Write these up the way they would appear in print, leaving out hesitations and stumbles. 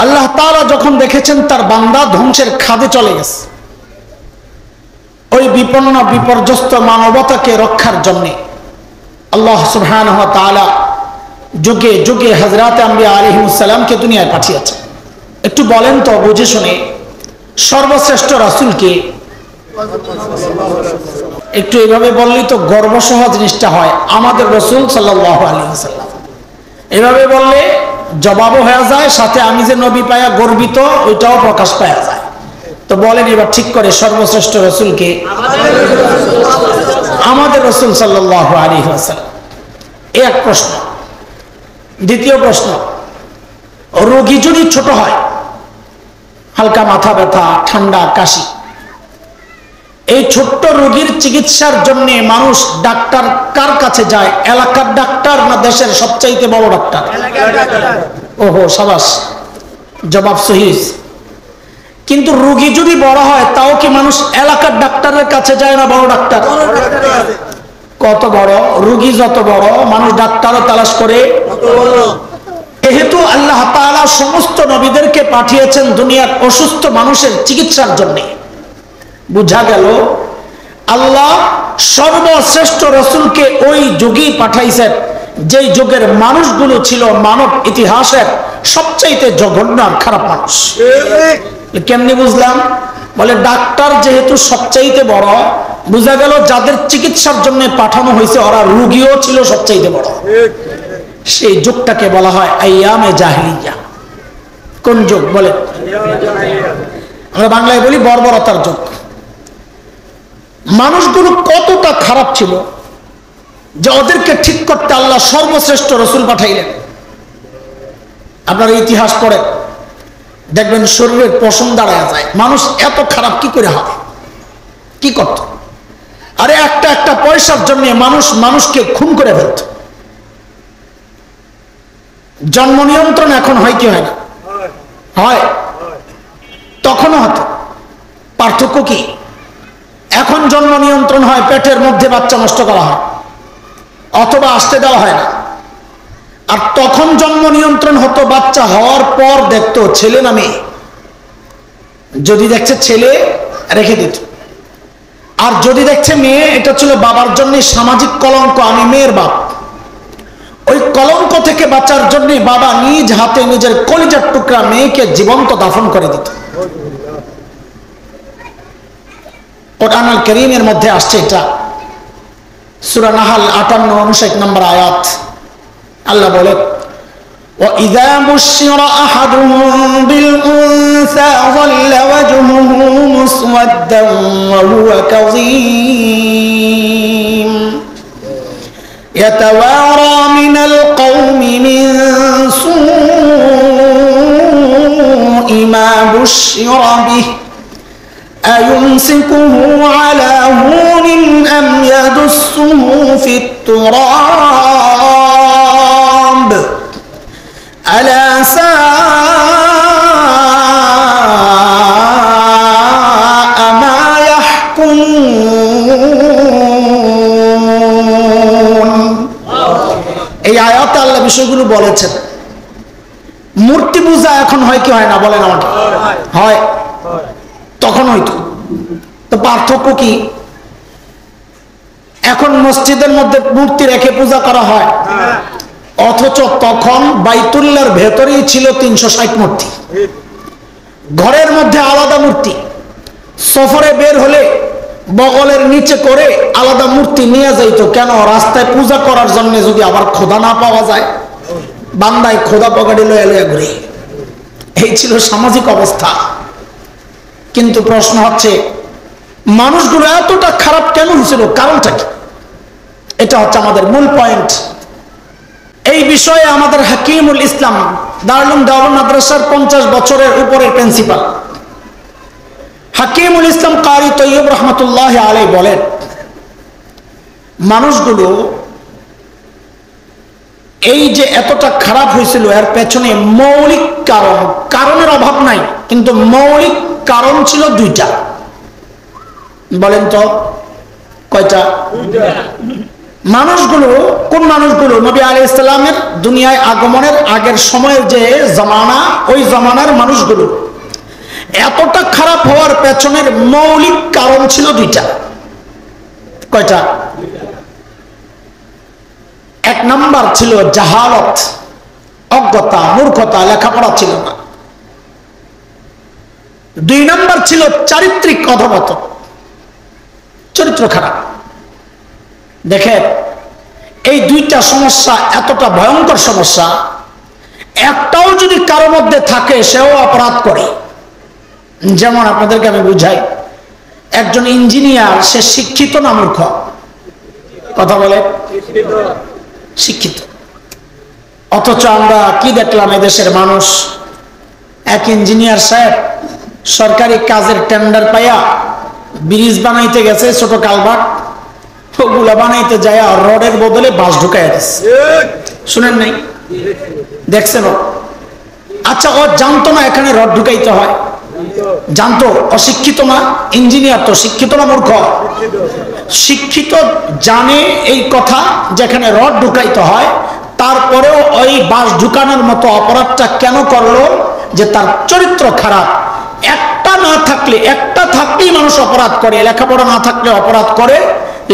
আল্লাহ তাআলা যখন দেখেছেন তার বান্দা ধ্বংসের খাদে চলে গেছে, ওই বিপন্ন বিপর্যস্ত মানবতাকে রক্ষার জন্য আল্লাহ সুবহানাহু ওয়া তাআলা যুগে যুগে হযরত আম্বিয়া আলাইহিস সালামকে দুনিয়ায় পাঠিয়েছেন। একটু বলেন তো বুঝে শুনে, সর্বশ্রেষ্ঠ রাসূল কে? একটু এইভাবে বললেই তো গর্বসহ জিনিসটা হয়, আমাদের রাসূল সাল্লাল্লাহু আলাইহি ওয়াসাল্লাম। এভাবে বললে জবাবও হয়ে যায়, সাথে আমি যে নবী পায়া গর্বিত ওইটাও প্রকাশ পাওয়া যায়। তো বলেন এবার ঠিক করে, সর্বশ্রেষ্ঠ রাসূল কে? আমাদের রাসূল সাল্লাল্লাহু আলাইহি ওয়াসাল্লাম। এক প্রশ্ন। দ্বিতীয় প্রশ্ন, রোগী যদি ছোট হয়, হালকা মাথা ব্যথা, ঠান্ডা, কাশি, এই ছোট্ট রোগীর চিকিৎসার জন্য মানুষ ডাক্তার কার কাছে যায়? এলাকার ডাক্তার না দেশের সবচাইতে বড় ডাক্তার? ওহো সাবাস, জবাব সহি। কিন্তু রোগী যদি বড় হয় তাও কি মানুষ এলাকার ডাক্তারের কাছে যায় না বড় ডাক্তার? কত বড় রোগী যত বড়, মানুষ ডাক্তারও তালাশ করে। যেহেতু আল্লাহ তাআলা সমস্ত নবীদেরকে পাঠিয়েছেন দুনিয়ার অসুস্থ মানুষের চিকিৎসার জন্য, বুঝা গেল আল্লাহ সর্বশ্রেষ্ঠ রাসূলকে ওই যুগেই পাঠাইছেন যেই যুগের মানুষগুলো ছিল মানব ইতিহাসের সবচাইতে জঘন্য আর খারাপ মানুষ। কেমনি বুঝলাম? বলে ডাক্তার যেহেতু সবচাইতে বড়, বুঝা গেল যাদের চিকিৎসার জন্য পাঠানো হয়েছে ওরা রোগীও ছিল সবচাইতে বড়। সেই যুগটাকে বলা হয় আইয়ামে জাহিলিয়া। কোন যুগ বলে? আমরা বাংলায় বলি বর্বরতার যুগ। মানুষগুলো কতটা খারাপ ছিল যে ওদেরকে ঠিক করতে আল্লাহ সর্বশ্রেষ্ঠ রাসূল পাঠাইলেন। আপনারা ইতিহাস পড়েন, দেখবেন শরীরের পশম দাঁড়ায় যায়। মানুষ এত খারাপ কি করে হবে? কি করত? আরে একটা একটা পয়সার জন্য মানুষ মানুষকে খুন করে ফেলত। জন্ম নিয়ন্ত্রণ এখন হয় কি হয় না? হয়। তখনও হতো। পার্থক্য কি? এখন জন্ম নিয়ন্ত্রণ হয়, পেটের মধ্যে বাচ্চা নষ্ট করা হয় অথবা আসতে দেওয়া হয় না। আর তখন জন্ম নিয়ন্ত্রণ হতো বাচ্চা হওয়ার পর দেখতো ছেলে না মেয়ে। যদি দেখছে ছেলে রেখে দিত, আর যদি দেখছে মেয়ে, এটা ছিল বাবার জন্য সামাজিক কলঙ্ক, আমি মেয়ের বাপ। ওই কলঙ্ক থেকে বাঁচার জন্য বাবা নিজ হাতে নিজের কলিজার টুকরা মেয়েকে জীবন্ত দাফন করে দিত। কোরআনুল কারীমের মধ্যে আসছে এটা, সূরা নাহল 58-59 নম্বর আয়াত। আল্লাহ বলে, وَإِذَا بُشِّرَ أَحَدُهُم بِالْأُنثَىٰ ظَلَّ وَجْهُهُ مُسْوَدًّا وَهُوَ كَظِيمٌ يَتَوَارَىٰ مِنَ الْقَوْمِ مِن سُوءِ مَا بُشِّرَ بِهِ أَيُمْسِكُهُ عَلَىٰ هُونٍ أَمْ يَدُسُّهُ فِي التُّرَابِ أَلَا سَاءَ مَا يَحْكُمُونَ। এই আয়াতে আল্লাহ বিষয়গুলো বলেছেন। মূর্তি পূজা এখন হয় কি হয় না বলেন আমাকে? হয়। তখন হইতো। তো পার্থক্য কি? এখন মসজিদের মধ্যে মূর্তি রেখে পূজা করা হয়, অথচ তখন বাইতুল্লাহর ভেতরেই ছিল 360 মূর্তি। ঘরের মধ্যে আলাদা মূর্তি, সফরে বের হলে বগলের নিচে করে আলাদা মূর্তি নিয়ে যাইতো। কেন? রাস্তায় পূজা করার জন্য যদি আবার খোদা না পাওয়া যায়, বান্দায় খোদা পকেটে লয়ে লয়ে ঘুরে। এই ছিল সামাজিক অবস্থা। কিন্তু প্রশ্ন হচ্ছে মানুষগুলো এতটা খারাপ কেন হয়েছিল? কারণটা কি? এটা হচ্ছে আমাদের মূল পয়েন্ট। এই বিষয়ে আমাদের হাকিমুল ইসলাম দারুল উলুম দেওবন্দ মাদ্রাসার 50 বছরের উপরের প্রিন্সিপাল হাকিমুল ইসলাম কারি তৈয়ব রহমতুল্লাহ আলাইহি বলেন, মানুষগুলো এই যে এতটা খারাপ হয়েছিল এর পেছনে মৌলিক কারণের অভাব নাই, কিন্তু মৌলিক কারণ ছিল দুইটা। বলেন তো কয়টা? মানুষগুলো কোন মানুষগুলো নবী আলাইহিস সালামের দুনিয়ায় আগমনের আগের সময়ের যে জামানা, ওই জামানার মানুষগুলো এতটা খারাপ হওয়ার পেছনের মৌলিক কারণ ছিল দুইটা। কয়টা? এক নাম্বার ছিল জাহালত, অজ্ঞতা, মূর্খতা, লেখাপড়া ছিল না। দুই নাম্বার ছিল চারিত্রিক অধঃপতন, চরিত্র খারাপ। দেখেন, এই দুইটা সমস্যা এতটা ভয়ঙ্কর সমস্যা, একটাও যদি কারোর মধ্যে থাকে সেও অপরাধ করে। যেমন আপনাদেরকে আমি বুঝাই, একজন ইঞ্জিনিয়ার, সে শিক্ষিত না মূর্খ? কথা বলে শিক্ষিত। অথচ আমরা কি দেখলাম, এদেশের মানুষ, এক ইঞ্জিনিয়ার সাহেব সরকারি কাজের টেন্ডার পাইয়া ব্রিজ বানাইতে গেছে, ছোট কালভার্ট, ওগুলা বানাইতে যায় রডের বদলে বাঁশ ঢুকাইয়া দিচ্ছে। শুনেন নাই? দেখছেন? আচ্ছা, ও জানতো না এখানে রড ঢুকাইতে হয়? জানতো? অশিক্ষিত না? ইঞ্জিনিয়ার তো শিক্ষিত না মূর্খ? শিক্ষিত, জানে এই কথা যেখানে রড ঢুকাইতে হয়, তারপরেও ওই বাঁশ ঢুকানোর মতো অপরাধটা কেন করলো? যে তার চরিত্র খারাপ। একটা না থাকলে, একটা থাকলেই মানুষ অপরাধ করে। লেখাপড়া না থাকলে অপরাধ করে,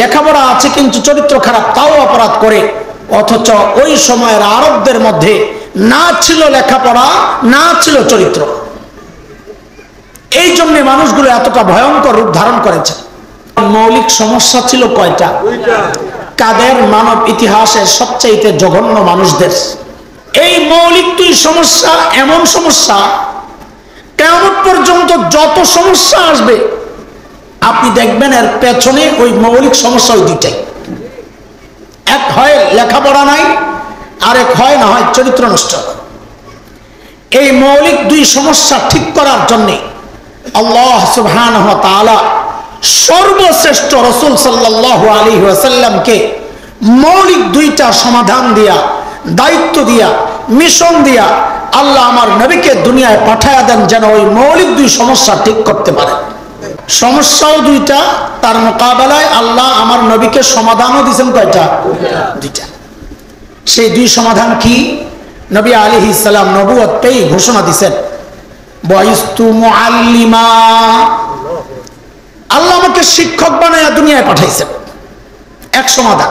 লেখাপড়া আছে কিন্তু চরিত্র খারাপ, তাও অপরাধ করে। অথচ ওই সময়ের আরবদের মধ্যে না ছিল লেখাপড়া, না ছিল চরিত্র। এই জন্য মানুষগুলো এতটা ভয়ঙ্কর রূপ ধারণ করেছে। মৌলিক সমস্যা ছিল কয়টা? কাদের? মানব ইতিহাসের সবচেয়ে জঘন্য মানুষদের। এই মৌলিক দুই সমস্যা এমন সমস্যা, কিয়ামত পর্যন্ত যত সমস্যা আসবে আপনি দেখবেন এর পেছনে ওই মৌলিক সমস্যা ওই দুইটাই। এক হয় লেখাপড়া নাই, আর এক হয় না হয় চরিত্র নষ্ট। এই মৌলিক দুই সমস্যা ঠিক করার জন্য আল্লাহ সুবহানাহু ওয়া তাআলা সর্বশ্রেষ্ঠ রাসূল সাল্লাল্লাহু আলাইহি ওয়াসাল্লামকে মৌলিক দুইটা সমাধান দিয়া, দায়িত্ব দিয়া, মিশন দিয়া আল্লাহ আমার নবীকে দুনিয়ায় পাঠায়া দেন, যেন ওই মৌলিক দুই সমস্যা ঠিক করতে পারে। সমস্যাও দুইটা, তার মোকাবেলায় আল্লাহ আমার নবীকে সমাধানও দিয়েছেন কয়টা? দুইটা। সেই দুই সমাধান কি? নবী আলাইহিস সালাম নবুয়ত পেয়ে ঘোষণা দিয়েছেন, বুইস্তু মুআল্লিমা, আল্লাহ আমাকে শিক্ষক বানায়া দুনিয়ায় পাঠাইছেন। এক সমাধান।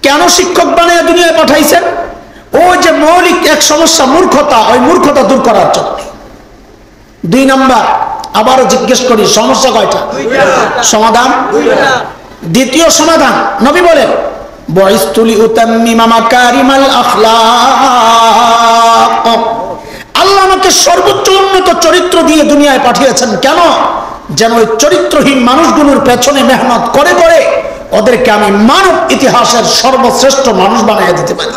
কেন শিক্ষক বানায়া দুনিয়ায় পাঠাইছেন? ও যে মৌলিক এক সমস্যা মূর্খতা, ওই মূর্খতা দূর করার জন্য। দুই নাম্বার, আবারও জিজ্ঞেস করি, সমস্যা কয়টা? সমাধান দ্বিতীয় সমাধান নবী বলেন, বুইস্তু লিউতাম্মিমা মাকারিমাল আখলাক, আল্লাহ আমাকে সর্বোচ্চ উন্নত চরিত্র দিয়ে দুনিয়ায় পাঠিয়েছেন। কেন? যেন ওই চরিত্রহীন মানুষগুলোর পেছনে মেহনত করে করে ওদেরকে আমি মানব ইতিহাসের সর্বশ্রেষ্ঠ মানুষ বানিয়ে দিতে পারি।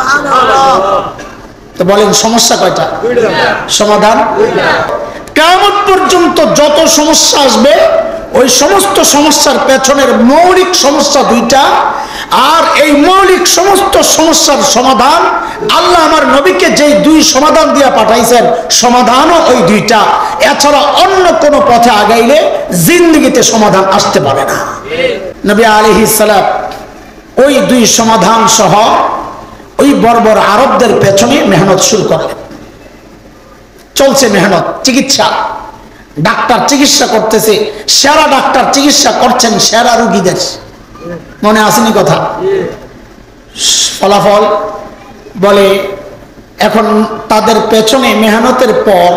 তো বলেন সমস্যা কয়টা? সমাধান কিয়ামত পর্যন্ত যত সমস্যা আসবে ওই সমস্ত সমস্যার পেছনের মৌলিক সমস্যা দুইটা, আর এই মৌলিক সমস্ত সমস্যার সমাধান আল্লাহ আমার নবীকে যেই দুই সমাধান দিয়ে পাঠাইছেন, সমাধানও ওই দুইটা। এছাড়া অন্য কোনো পথে আগাইলে জিন্দেগিতে সমাধান আসতে পারে না। নবী আলাইহিস সালাম ওই দুই সমাধান সহ ওই বর্বর আরবদের পেছনে মেহনত শুরু করলেন। চলছে মেহনত, চিকিৎসা, ডাক্তার চিকিৎসা করতেছে, সেরা ডাক্তার চিকিৎসা করছেন সেরা রোগীদের। মনে আসেনি কথা? ফলাফল বলে এখন তাদের পেছনে মেহনতের পর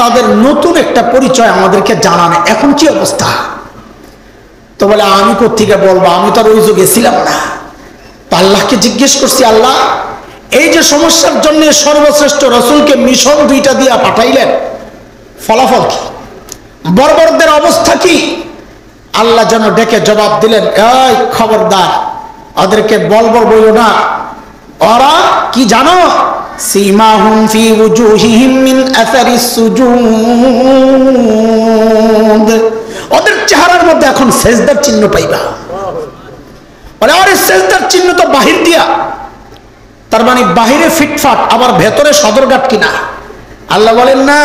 তাদের নতুন একটা পরিচয় আমাদেরকে জানানো। এখন কি অবস্থা? তো বলে আমি কোত্থেকে বলবো, আমি তো আর ওই যুগে ছিলাম না। তো আল্লাহকে জিজ্ঞেস করছি, আল্লাহ এই যে সমস্যার জন্য সর্বশ্রেষ্ঠ রসুলকে মিশন দুইটা দিয়া পাঠাইলেন, ফলাফল কি? বর্বরদের অবস্থা কি? আল্লাহ যেন ডেকে জবাব দিলেন, এই খবরদার, ওদেরকে বলবর বইল না। ওরা কি জানো? সীমাহুম ফি উজুহিহিম মিন আসারিস সুজুদ, ওদের চেহারার মধ্যে এখন সেজদার চিহ্ন পাইবা। বলে আরে সেজদার চিহ্ন তো বাহির দিয়া, তার মানে বাহিরে ফিটফাট, আবার ভেতরে সদরঘাট কিনা? আল্লাহ বলেন না,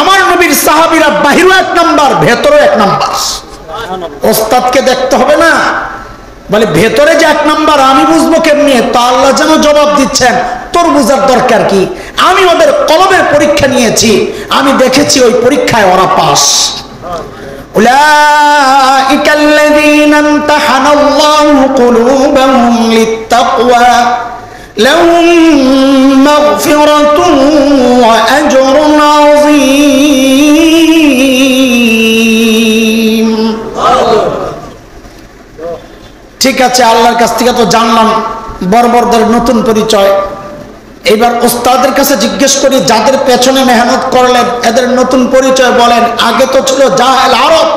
আমার নবীর সাহাবীরা বাহিরও এক নাম্বার, ভেতরও এক নাম্বার। ওস্তাদকে দেখতে হবে না, বলে ভেতরে যে এক নাম্বার আমি বুঝবো কেমনি, তা আল্লাহ যেন জবাব দিচ্ছেন তোর বুঝার দরকার কি, আমি ওদের কলবের পরীক্ষা নিয়েছি, আমি দেখেছি ওই পরীক্ষায় ওরা পাস। উলাইকা আল্লাযীনা ইমতাহানাল্লাহু কুলুবাহুম লিত্তাকওয়া লাহুম মাগফিরাতুন ওয়া আজরুন আযীম। ঠিক আছে, আল্লাহর কাছ থেকে তো জানলাম বর্বরদের নতুন পরিচয়। এবার উস্তাদের কাছে জিজ্ঞেস করি, যাদের পেছনে মেহনত করলেন এদের নতুন পরিচয় বলেন। আগে তো ছিল জাহেল আরব,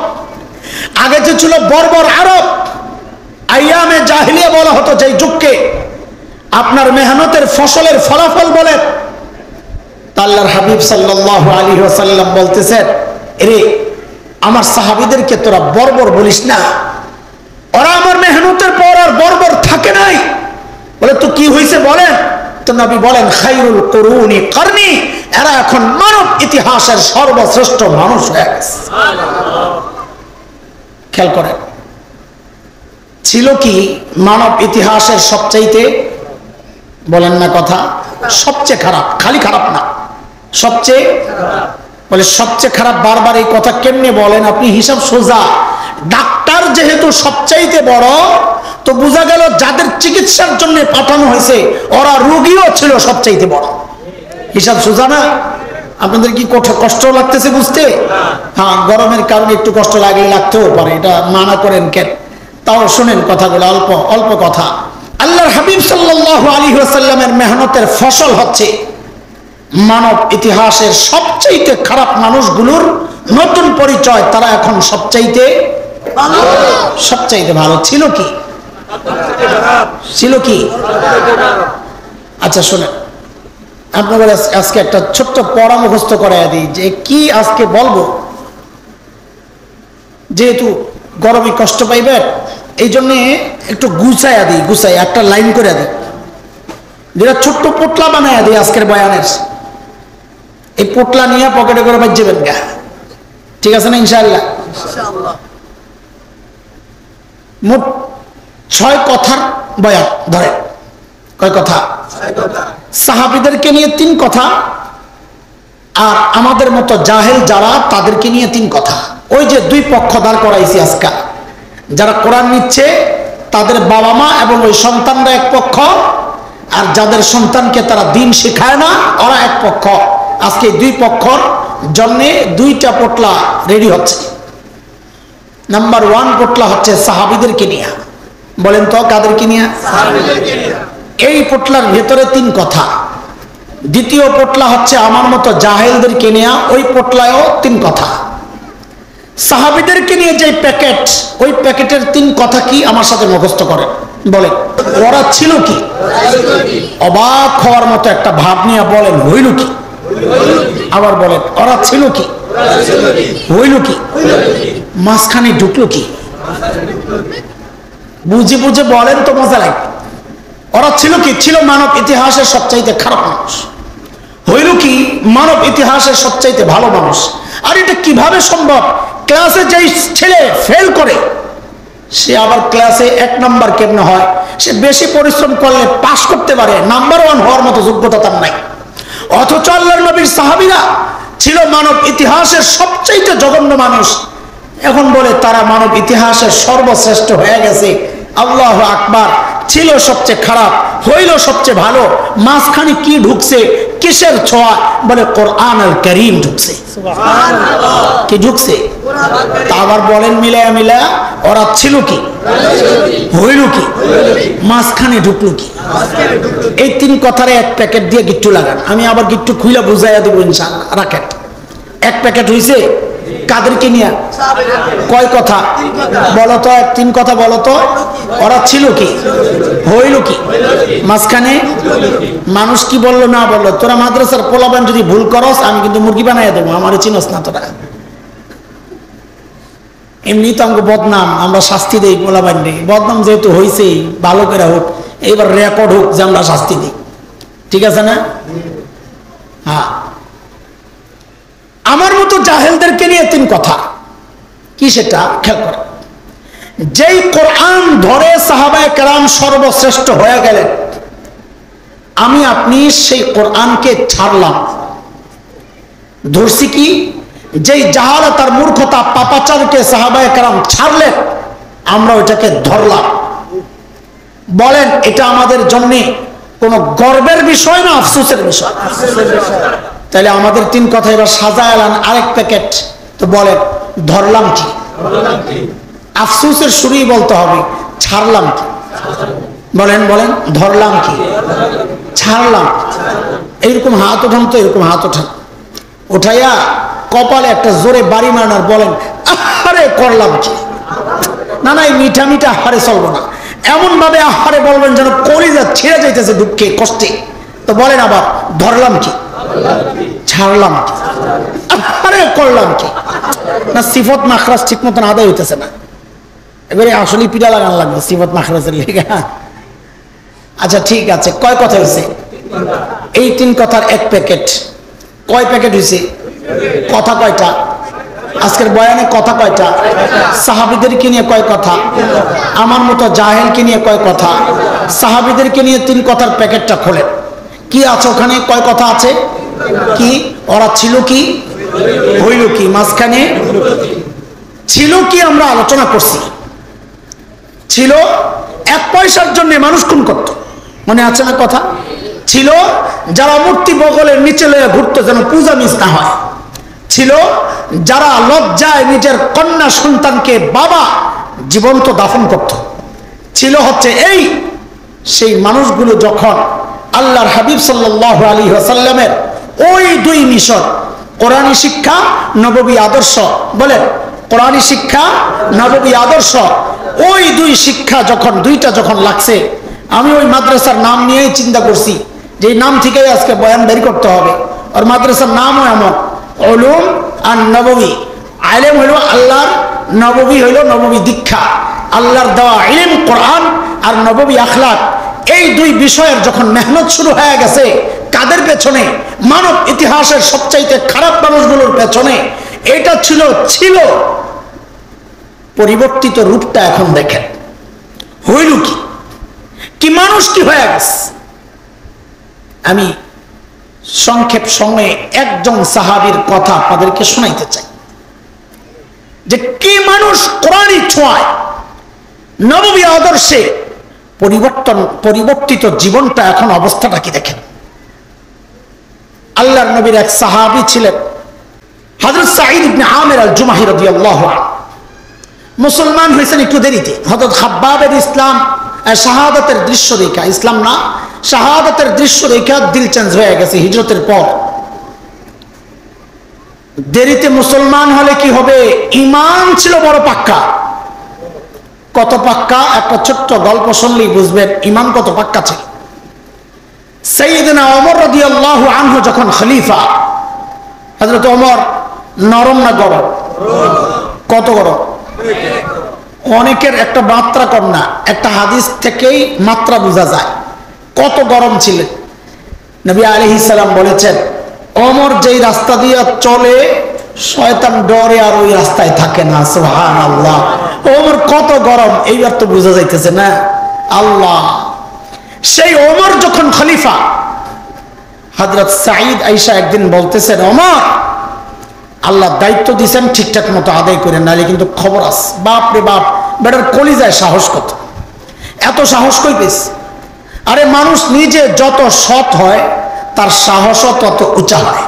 আগে যে ছিল বর্বর আরব, আইয়ামে জাহিলিয়া বলা হতো যেই যুগকে। আপনার মেহনতের ফসলের ফলাফল বলেন। আল্লাহর হাবিব সাল্লাল্লাহু আলাইহি ওয়াসাল্লাম বলতেছেন, এরে আমার সাহাবীদেরকে তোরা বর্বর বলিস না, ওরা আমার মেহনতের পর আর বর্বর থাকে নাই। বলে তো কি হয়েছে বলেন। তো নবী বলেন, খায়রুল কুরুনি করনি, এরা এখন মানব ইতিহাসের সর্বশ্রেষ্ঠ মানুষ হয়ে গেছে। খেয়াল করেন, ছিল কি মানব ইতিহাসের সবচাইতে, বলেন না কথা, সবচেয়ে খারাপ, খালি খারাপ না সবচেয়ে, বলে সবচেয়ে খারাপ। বারবার এই কথা কেমনে বলেন আপনি, হিসাব সোজা। ডাক্তার যেহেতু সবচাইতে বড়, তো বোঝা গেল যাদের চিকিৎসার জন্য পাঠানো হয়েছে ওরা রোগীও ছিল সবচাইতে বড়। হিসাব সোজা না? আপনাদের কি কষ্ট লাগতেছে বুঝতে? হ্যাঁ, গরমের কারণে একটু কষ্ট লাগলে লাগতেও পারে, এটা মানা করেন কেন? তাও শুনেন কথাগুলো, অল্প অল্প কথা। আল্লাহর হাবিব সাল্লাল্লাহু আলাইহি ওয়াসাল্লামের মেহনতের ফসল হচ্ছে মানব ইতিহাসের সবচাইতে খারাপ মানুষগুলোর নতুন পরিচয়, তারা এখন সবচাইতে ভালো। ছিল কি? ছিল কি? আচ্ছা শোনেন, আপনাদের আজকে একটা ছোট্ট পড়া মুখস্থ করাই দিই, যে কি আজকে বলবো। যেহেতু গরমে কষ্ট পাইবেন এই জন্যে একটু গুছাইয়া দিই, গুছাই একটা লাইন করে দিই, যেটা ছোট্ট পোটলা বানাইয়া দিই আজকের বয়ানের। এই পোটলা নিয়ে পকেটে করে বাজবেন গা, ঠিক আছে না? ইনশাআল্লাহ। মোট 6 কথার বয়ান ধরে। কয় কথা? সাহাবীদেরকে নিয়ে 3 কথা, আর আমাদের মতো জাহেল যারা তাদেরকে নিয়ে 3 কথা। ওই যে 2 পক্ষ দাঁড় করাইছি আজকে, যারা কোরআন নিচ্ছে তাদের বাবা মা এবং ওই সন্তানরা এক পক্ষ, আর যাদের সন্তানকে তারা দিন শেখায় না ওরা এক পক্ষ। আজকে 2 পক্ষর জন্যে 2টা পোটলা রেডি হচ্ছে। নাম্বার 1 পোটলা হচ্ছে সাহাবীদেরকে নিয়ে। বলেন তো কাদেরকে নিয়ে? এই পোটলার ভেতরে 3 কথা। দ্বিতীয় পোটলা হচ্ছে আমার মতো জাহেলদেরকে নিয়ে, ওই পোটলায়ও 3 কথা। সাহাবীদেরকে নিয়ে যে প্যাকেট, ওই প্যাকেটের 3 কথা কি আমার সাথে মুখস্থ করেন। বলেন, ওরা ছিল কি? অবাক হওয়ার মতো একটা ভাব নিয়ে বলেন, হইল কি? আবার বলেন, ওরা ছিল কি? হইল কি? মাঝখানে ঢুকলো কি? বুঝে বুঝে বলেন তো মজা লাগবে। ওরা ছিল কি? ছিল মানব ইতিহাসের সবচাইতে খারাপ মানুষ। হইল কি? মানব ইতিহাসের সবচাইতে ভালো মানুষ। আর এটা কিভাবে সম্ভব? ক্লাসে যেই ছেলে ফেল করে সে আবার ক্লাসে 1 নাম্বার কেমনে হয়? সে বেশি পরিশ্রম করলে পাস করতে পারে, নাম্বার 1 হওয়ার মতো যোগ্যতা তার নাই। অথচ আল্লাহর নবীর সাহাবীরা ছিল মানব ইতিহাসের সবচাইতে জঘন্য মানুষ। এখন বলে তারা মানব ইতিহাসের সর্বশ্রেষ্ঠ হয়ে গেছে। আল্লাহু আকবার। ছিল সবচেয়ে খারাপ, হইল সবচেয়ে ভালো। মাঝখানে কি ঢুকছে? কিসের ছোঁয়া? বলে কোরআন আল কারীম ঢুকছে। সুবহানাল্লাহ। কি ঢুকছে? তা আবার বলেন মিলায়া মিলায়া, ওরা ছিল কি? হইল কি? মাঝখানে ঢুকলো কি? এই 3 কথারে 1 প্যাকেট দিয়ে গিট্টু লাগান। আমি আবার গিট্টু খুইলা বুঝাইয়া দেবো ইনশাআল্লাহ। রাখেন, 1 প্যাকেট হইছে। কাদেরকে নিয়ে? কয় কথা বলো তো? 3 কথা বলো তো। ওরা ছিল কি? হইল কি? মাঝখানে মানুষ কি বললো না বললো? তোরা মাদ্রাসার পোলাপান যদি ভুল করস আমি কিন্তু মুরগি বানাইয়া দেবো, আমার চিনস না তোরা। এমনি তো আমাকে বদনাম, আমরা শাস্তি দেই পোলাপান রে। বদনাম যেহেতু হয়েছেই, ভালো করে হোক, এইবার রেকর্ড হোক যে আমরা শাস্তি দিই, ঠিক আছে না? হ্যাঁ, আমার মতো জাহেলদেরকে নিয়ে 3 কথা। কি সেটা? খেয়াল করে। যেই কোরআন ধরে সাহাবায়ে কেরাম সর্বশ্রেষ্ঠ হয়ে গেলেন, আমি আপনি সেই কোরআনকে ছাড়লাম। ধরছি কি? যেই জাহালত আর মূর্খতা পাপাচারকে সাহাবায়ে কেরাম ছাড়লেন, আমরা ওইটাকে ধরলাম। বলেন, এটা আমাদের জন্য কোনো গর্বের বিষয় না আফসোসের বিষয়? তাহলে আমাদের তিন কথা এবার সাজায় আলান আরেক প্যাকেট। তো বলেন, ধরলাম কি? আফসোসের শুরুই বলতে হবে, ছাড়লাম কি? বলেন বলেন, ধরলাম কি? ছাড়লাম। এইরকম হাত ওঠান তো, এরকম হাত ওঠান, উঠাইয়া কপালে একটা জোরে বাড়ি মারানোর বলেন, আহারে করলাম কি? না না, এই মিঠা মিঠা আহারে চলবো না, এমন ভাবে আহারে বলবেন যেন কলিজা ছিঁড়ে যাইতেছে দুঃখে কষ্টে। তো বলেন আবার, ধরলাম কি? ছাড়লাম কি? আহারে করলাম কি? না সিফত মাখরাজ ঠিক মতন আদায় হইতেছে না, এবারে আসলে পিড়া লাগানো লাগবে সিফত মাখরাজের লেগে। আচ্ছা ঠিক আছে, কয় কথা হয়েছে? এই তিন কথার এক প্যাকেট। কয় প্যাকেট হয়েছে? কথা কয়টা? আজকের বয়ানে কথা কয়টা? সাহাবীদেরকে নিয়ে কয় কথা? আমার মতো জাহেলকে নিয়ে কয় কথা? সাহাবীদেরকে নিয়ে তিন কথার প্যাকেটটা খোলেন। কি আছে ওখানে? কয় কথা আছে? কি ওরা ছিল কি, হইল কি, মাঝখানে ছিল কি আমরা আলোচনা করছি। ছিল এক পয়সার জন্য মানুষ খুন করত, মনে আছে না কথা? ছিল যারা মূর্তি বগলের নিচে লয়ে ঘুরতো যেন পূজা মিস না হয়। ছিল যারা লজ্জায় নিজের কন্যা সন্তানকে বাবা জীবন্ত দাফন করত। ছিল হচ্ছে এই সেই মানুষগুলো যখন আল্লাহর হাবিব সাল্লাল্লাহু আলাইহি ওয়াসাল্লামের ওই দুই মিশন, কোরআনী শিক্ষা, নববী আদর্শ, বলেন কোরআনী শিক্ষা, নববী আদর্শ, ওই দুই শিক্ষা যখন দুইটা যখন লাগছে, আমি ওই মাদ্রাসার নাম নিয়েই চিন্তা করছি যে নাম থেকেই আজকে বয়ান বের করতে হবে। আর মাদ্রাসার নামও এমন, উলুম আর নববী। আলেম হইল আল্লাহর, নববী হইল নববী দীক্ষা। আল্লাহর দেওয়া ইলম কোরআন আর নববী আখলাক, এই দুই বিষয়ের যখন মেহনত শুরু হয়ে গেছে, কাদের পেছনে? মানব ইতিহাসের সবচাইতে খারাপ মানুষগুলোর পেছনে। এটা ছিল ছিল পরিবর্তিত রূপটা এখন দেখেন হইল কি, কি মানুষ কি হয়ে গেছে। আমি সংক্ষেপ সময়ে একজন সাহাবীর কথা আপনাদেরকে শোনাইতে চাই যে কি মানুষ কোরআনী ছোঁয়ায় নববী আদর্শে পরিবর্তিত জীবনটা এখন অবস্থাটা কি দেখেন। আল্লাহর নবীর এক সাহাবী ছিলেন হযরত সাঈদ ইবনে আমির আল জুমাহি রাদিয়াল্লাহু আনহু। মুসলমান হয়েছেন একটু দেরিতে। হযরত খাব্বাবের ইসলাম শাহাদাতের দৃশ্য দেখা, ইসলাম না শাহাদাতের দৃশ্য দেখা দিল চেঞ্জ হয়ে গেছে হিজরতের পর। দেরিতে মুসলমান হলে কি হবে? ঈমান ছিল বড় পাক্কা। কত পাক্কা? একটা ছোট্ট গল্প শুনলেই বুঝবেন ঈমান কত পাক্কা ছিল। সাইয়েদনা ওমর রাদিয়াল্লাহু আনহু যখন খলিফা, হযরত ওমর নরম না গরম? কত গরম? অনেকের একটা মাত্রা কম না, একটা হাদিস থেকেই মাত্রা বোঝা যায় কত গরম ছিলেন। নবী আলাইহিস সালাম বলেছেন, ওমর যেই রাস্তা দিয়ে চলে শয়তান ডরে আর ওই রাস্তায় থাকে না। সুবহানাল্লাহ, ওমর কত গরম, এইবার তো বোঝা যাইতেছে না। আল্লাহ, সেই ওমর যখন খলিফা, হযরত সাঈদ আয়েশা একদিন বলতেছেন, ওমর আল্লাহ দায়িত্ব দিয়েছেন ঠিকঠাক মতো আদায় করেন, নাহলে কিন্তু খবর আছে। বাপ রে বাপ, বেটার কলিজায় সাহস কত, এত সাহস কই পেয়েছে? আরে মানুষ নিজে যত সৎ হয় তার সাহসও তত উঁচা হয়।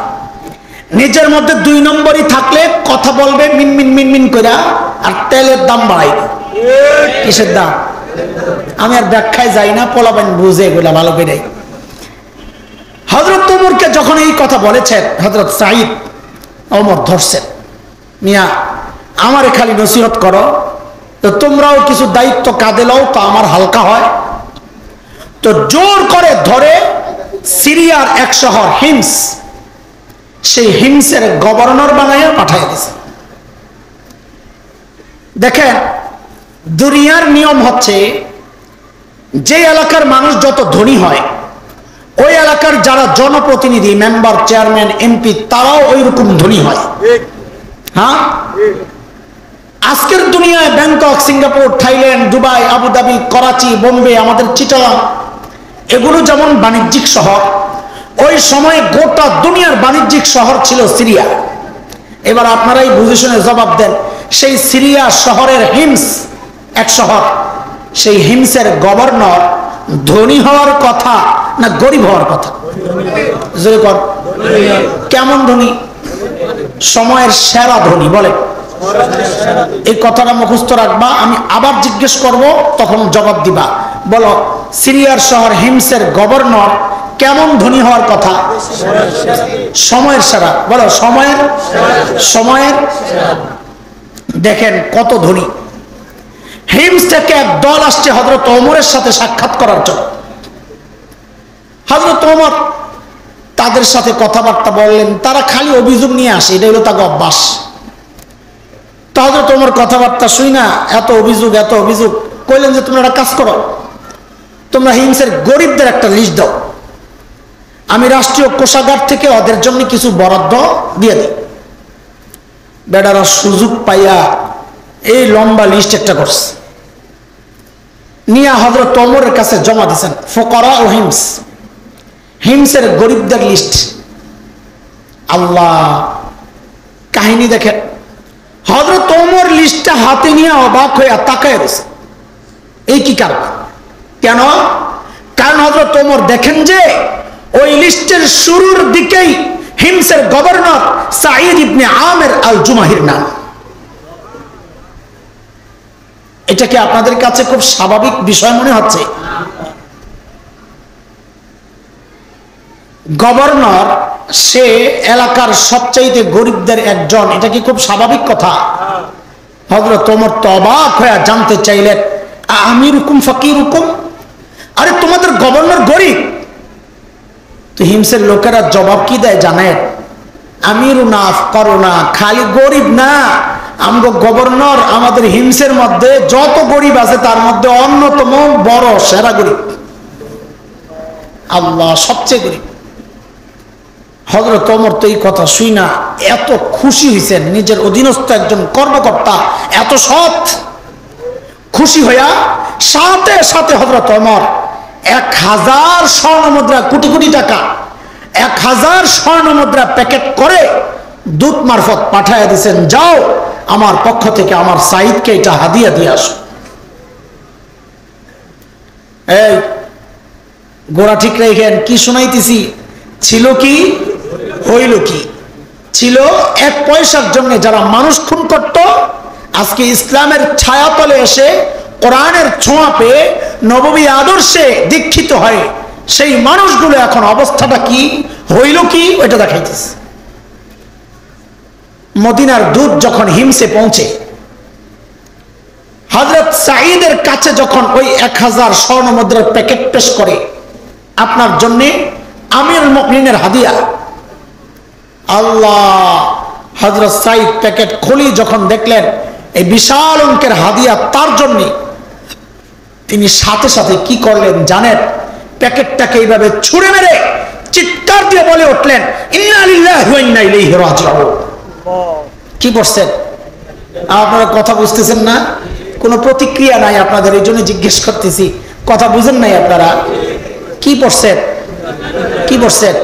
নিজের মধ্যে দুই নম্বরই থাকলে কথা বলবে মিনমিন মিনমিন করে, আর তেলের দাম বাড়াইবে। কিসের দাম? আমি আর ব্যাখ্যায় যাই না, পোলাপান বুঝে এগুলা ভালো করে। হযরত ওমরকে যখন এই কথা বলেছেন হযরত সাঈদ, ওমর ধরছেন, মিয়া আমারে খালি নসিহত করো তো তোমরাও কিছু দায়িত্ব কাঁধে লও তো আমার হালকা হয়। তো জোর করে ধরে সিরিয়ার এক শহর হিমস, সেই হিমসের গভর্নর বানাইয়া পাঠাইয়া দিছে। দেখেন দুনিয়ার নিয়ম হচ্ছে, যে এলাকার মানুষ যত ধনী হয় ওই এলাকার যারা জনপ্রতিনিধি, মেম্বার, চেয়ারম্যান, এমপি, তারাও ওই রকম ধনী হয়। হ্যাঁ, আজকের দুনিয়ায় Bangkok, Singapore, Thailand, Dubai, Abu Dhabi, Karachi, Bombay, আমাদের চিটাগাং, এগুলো যেমন বাণিজ্যিক শহর, ওই সময়ে গোটা দুনিয়ার বাণিজ্যিক শহর ছিল সিরিয়া। এবার আপনারাই বুঝে শুনে জবাব দেন, সেই সিরিয়া শহরের হিমস এক শহর, সেই হিমসের গভর্নর ধনী হওয়ার কথা না গরিব হওয়ার কথা? কেমন ধনী? সময়ের সেরা ধনী। বলে এই কথাটা মুখস্থ রাখবা, আমি আবার জিজ্ঞেস করব, তখন জবাব দিবা। বলো, সিরিয়ার শহর হিমসের গভর্নর কেমন ধনী হওয়ার কথা? সময়ের সেরা। বলো, সময়ের। দেখেন কত ধনী। হিমস থেকে এক দল আসছে হযরত ওমরের সাথে সাক্ষাৎ করার জন্য। হযরত ওমর তাদের সাথে কথাবার্তা বললেন, তারা খালি অভিযোগ নিয়ে আসে, এটা হলো তাকে অভ্যাস। তো হযরত ওমর কথাবার্তা শুই না, এত অভিযোগ কইলেন যে তোমরা একটা কাজ করো, তোমরা হিমসের গরিবদের একটা লিস্ট দাও, আমি রাষ্ট্রীয় কোষাগার থেকে ওদের জন্য কিছু বরাদ্দ দিয়ে দিই। বেটারা সুযোগ পাইয়া এই লম্বা লিস্ট একটা করছে, নিয়ে হযরত ওমরের কাছে জমা দিয়েছেন। ফুকারা ও হিমসের গরিবদের লিস্ট। আল্লাহ, কাহিনী দেখেন, হযরত ওমর লিস্টটা হাতে নিয়ে অবাক হয়ে তাকায় রয়েছে, এই কি কারণ? কেন? কারণ হযরত ওমর দেখেন যে ওই লিস্টের শুরুর দিকেই হিমসের গভর্নর সাঈদ ইবনে আমের আল জুমাহির নাম। এটা কি আপনাদের কাছে খুব স্বাভাবিক বিষয় মনে হচ্ছে? গভর্নর সে এলাকার সবচাইতে গরিবদের একজন, এটা কি খুব স্বাভাবিক কথা? হযরত ওমর তো অবাক হয়ে জানতে চাইলেন, আমির হুকুম ফকির হুকুম, আরে তোমাদের গভর্নর গরিব? তো হিমসের লোকেরা জবাব কি দেয় জানেন? আমির নাফ করো না, খালি গরিব না, আমগো গভর্নর আমাদের হিমসের মধ্যে যত গরিব আছে তার মধ্যে অন্যতম বড় সেরা গরিব। আল্লাহ, সবচেয়ে গরিব। হযরত ওমর তো এই কথা শুই না এত খুশি হয়েছেন, নিজের অধীনস্থ একজন কর্মকর্তা এত সৎ। খুশি হইয়া সাথে সাথে হযরত ওমর 1000 স্বর্ণ মুদ্রা, কোটি কোটি টাকা 1000 স্বর্ণ মুদ্রা প্যাকেট করে দূত মারফত পাঠাইয়া দিয়েছেন, যাও আমার পক্ষ থেকে আমার সাঈদকে এটা হাদিয়া দিয়ে আসো। এই গোড়া ঠিক রেখেন, কি শোনাইতেছি? ছিল কি হইল কি? ছিল 1 পয়সার জন্য যারা মানুষ খুন করত, আজকে ইসলামের ছায়াতলে এসে কোরআনের ছোঁয়া পেয়ে নববী আদর্শে দীক্ষিত হয়, সেই মানুষগুলো এখন অবস্থাটা কি হইল কি ওইটা দেখাইতেছে। মদিনার দূত যখন হিমসে পৌঁছে, হযরত সাঈদের কাছে যখন ওই 1000 স্বর্ণ মুদ্রার প্যাকেট পেশ করে, আপনার জন্য আমিরুল মুমিনিনের হাদিয়া। আল্লাহ, হযরত সাঈদ প্যাকেট খুলি যখন দেখলেন এই বিশাল অঙ্কের হাদিয়া তার জন্য, তিনি সাথে সাথে কি করলেন জানেন? প্যাকেটটাকে এইভাবে ছুঁড়ে মেরে চিৎকার দিয়ে বলে উঠলেন, ইন্না লিল্লাহি ওয়া ইন্না ইলাইহি রাজিউন। কি বলছেন? আপনারা কথা বুঝতেছেন না? কোনো প্রতিক্রিয়া নাই আপনাদের, এই জন্য জিজ্ঞেস করতেছি, কথা বুঝেন নাই আপনারা? কি পড়ছেন? কি পড়ছেন?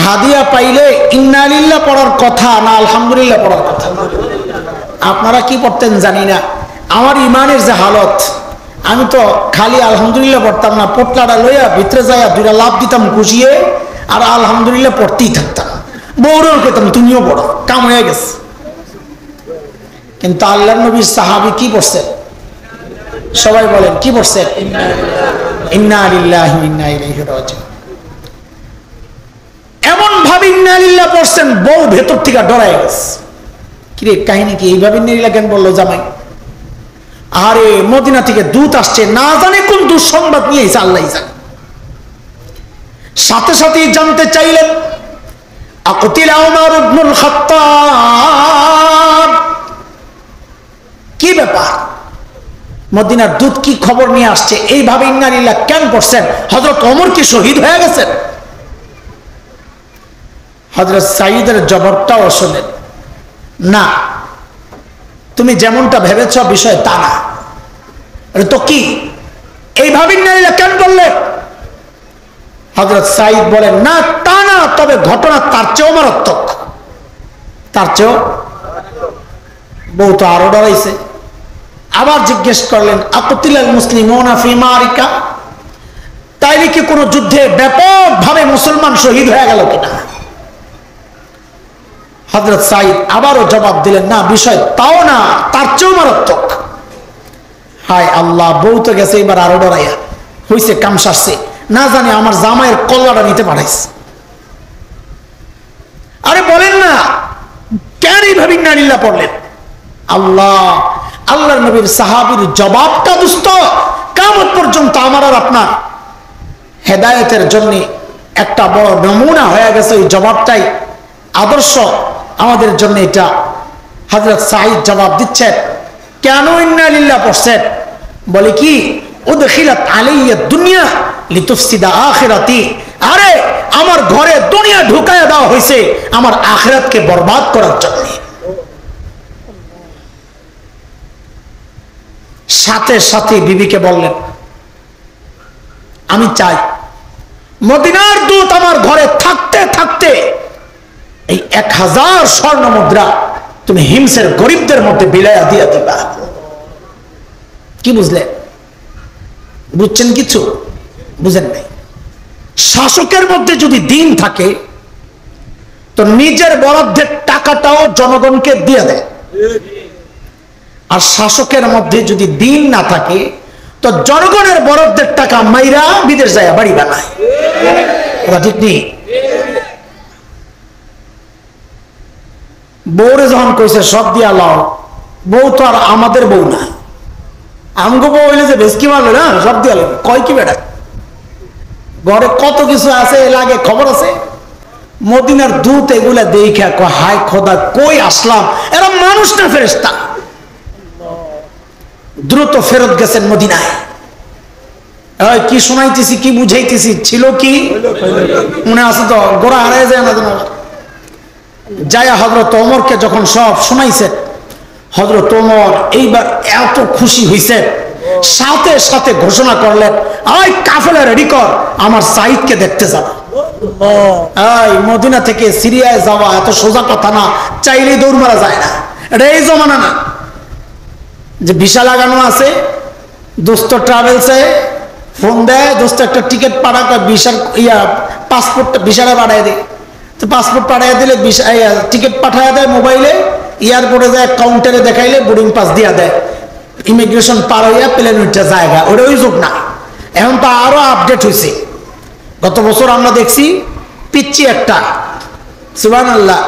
হাদিয়া পাইলে ইন্না লিল্লাহ পড়ার কথা না আলহামদুলিল্লাহ পড়ার কথা? আপনারা কি পড়তেন জানি না, আমার ইমানের যে হালত, আমি তো খালি আলহামদুলিল্লাহ পড়তাম না, পোটলাটা লইয়া ভিতরে যাইয়া 2টা লাভ দিতাম খুশিয়ে, আর আলহামদুলিল্লাহ পড়তেই থাকতাম। বউরেও কইতাম তুমিও পড়ো, কাম হয়ে গেছে। কিন্তু আল্লাহর নবীর সাহাবী কি পড়ছেন? সবাই বলেন কি পড়ছেন? ইন্না লিল্লাহি ওয়া ইন্না ইলাইহি রাজিউন। এমন ভাবে ইন্না লিল্লাহ পড়ছেন, বউ ভেতর থেকে ডরায় গেছে। কিরে, কাহিনী কি? এইভাবে ইন্না লিল্লাহ কেন বললো জামাই? আরে মদিনা থেকে দূত আসছে, না জানে কোন দুঃসংবাদ নিয়ে এসে আল্লাহ জানে। সাথে সাথেই জানতে চাইলেন, আকুতিলা উমর ইবনুল খাত্তাব, কি ব্যাপার? মদিনার দূত কি খবর নিয়ে আসছে? এইভাবে ইন্না লিল্লাহ কেন পড়ছেন? হযরত ওমর কি শহীদ হয়ে গেছেন? হযরত সাঈদের জবাবটাও শোনেন না, তুমি যেমনটা ভেবেছ বিষয় তা না। তো কি এইভাবে নারীরা কেন বললে? হযরত সাঈদ বলেন, না তা না, তবে ঘটনা তার চেয়েও মারাত্মক। তার চেয়েও। বউ তো আরো ডরাইছে। আবার জিজ্ঞেস করলেন, আকুতিলাল মুসলিমুনা ফি মারিকা, তাইলে কি কোনো যুদ্ধে ব্যাপকভাবে মুসলমান শহীদ হয়ে গেল কিনা? হযরত সাঈদ আবারও জবাব দিলেন, না, বিষয় তাও না, তার চেয়েও মারাত্মক। হায় আল্লাহ, বউ তো গেছে, এবার আরো ডরাইয়া হইছে, কাম সারছে, না জানি আমার জামাইয়ের কল্লাটা নিতে পাঠাইছে। আরে বলেন না, কেন এইভাবে নারীরা পড়লেন? আল্লাহর নবীর সাহাবীর জবাবটা দুস্থ কিয়ামত পর্যন্ত আমার আর আপনার হেদায়েতের জন্য একটা বড় নমুনা হয়ে গেছে। ওই জবাবটাই আদর্শ আমাদের জন্য। এটা হযরত সাঈদ জবাব দিচ্ছেন, কেন ইন্না লিল্লাহ পড়ছেন? বলে কি, উদখিলাত আলাইয়া দুনিয়া লিতুফসিদা আখিরাতি, আরে আমার ঘরে দুনিয়া ঢুকায়া দেওয়া হয়েছে আমার আখিরাতকে বরবাদ করার জন্য। সাথে সাথে বিবিকে বললেন, আমি চাই মদিনার দূত আমার ঘরে থাকতে থাকতে এই 1000 স্বর্ণ মুদ্রা তুমি হিমসের গরিবদের মধ্যে বিলাইয়া দিয়া দিবা। কি বুঝলেন? বুঝছেন কিছু? বুঝেন নাই। শাসকের মধ্যে যদি দিন থাকে তো নিজের বরাদ্দের টাকাটাও জনগণকে দিয়ে দেয়, আর শাসকের মধ্যে যদি দিন না থাকে তো জনগণের বরাদ্দের টাকা মাইরা বিদেশ যায় বাড়ি বানায়। ঠিক নেই? বউরে যখন কইছে সব দিয়া লাও, বউ তো আর আমাদের বউ না, আমগো বউ হইলে যে ভেসকি মারলো না, সব দিয়া লাগবে। কয় কি বেটা, ঘরে কত কিছু আছে, লাগে খবর আছে। মদিনার দূত এগুলা দেখা কয়, হায় খোদা, কই আসলাম, এরা মানুষ না ফেরেশতা। দ্রুত ফেরত গেছেন মদিনায়। কি শোনাইতেছি, কি বুঝাইতেছি, ছিল কি মনে আছে তো? গোড়া হারাই যায় না। যায়া হযরত ওমরকে যখন সব শোনাইছে, হযরত ওমর এইবার এত খুশি হইছে, সাথে সাথে ঘোষণা করলেন, আই কাফেলা রেডি কর, আমার সাঈদকে দেখতে যাব। এই মদিনা থেকে সিরিয়ায় যাওয়া এত সোজা কথা না, চাইলেই দৌড় মারা যায় না। এটা এই জমানা না যে ভিসা লাগানো আছে। দোস্ত ট্রাভেলসে ফোন দেয়, দোস্ত একটা টিকিট পাঠা, ভিসার পাসপোর্ট ভিসাটা পাঠাই দেয়। তো পাসপোর্ট পাঠাই দিলে টিকিট পাঠাই দেয় মোবাইলে, এয়ারপোর্টে যায় কাউন্টারে দেখাইলে বোর্ডিং পাস দিয়া দেয়, ইমিগ্রেশন পার হইয়া প্লেন উঠা জায়গা। ওটা ওই যুগ না, এখন তো আরো আপডেট হয়েছে। গত বছর আমরা দেখছি পিচ্ছি একটা, সুবহানাল্লাহ,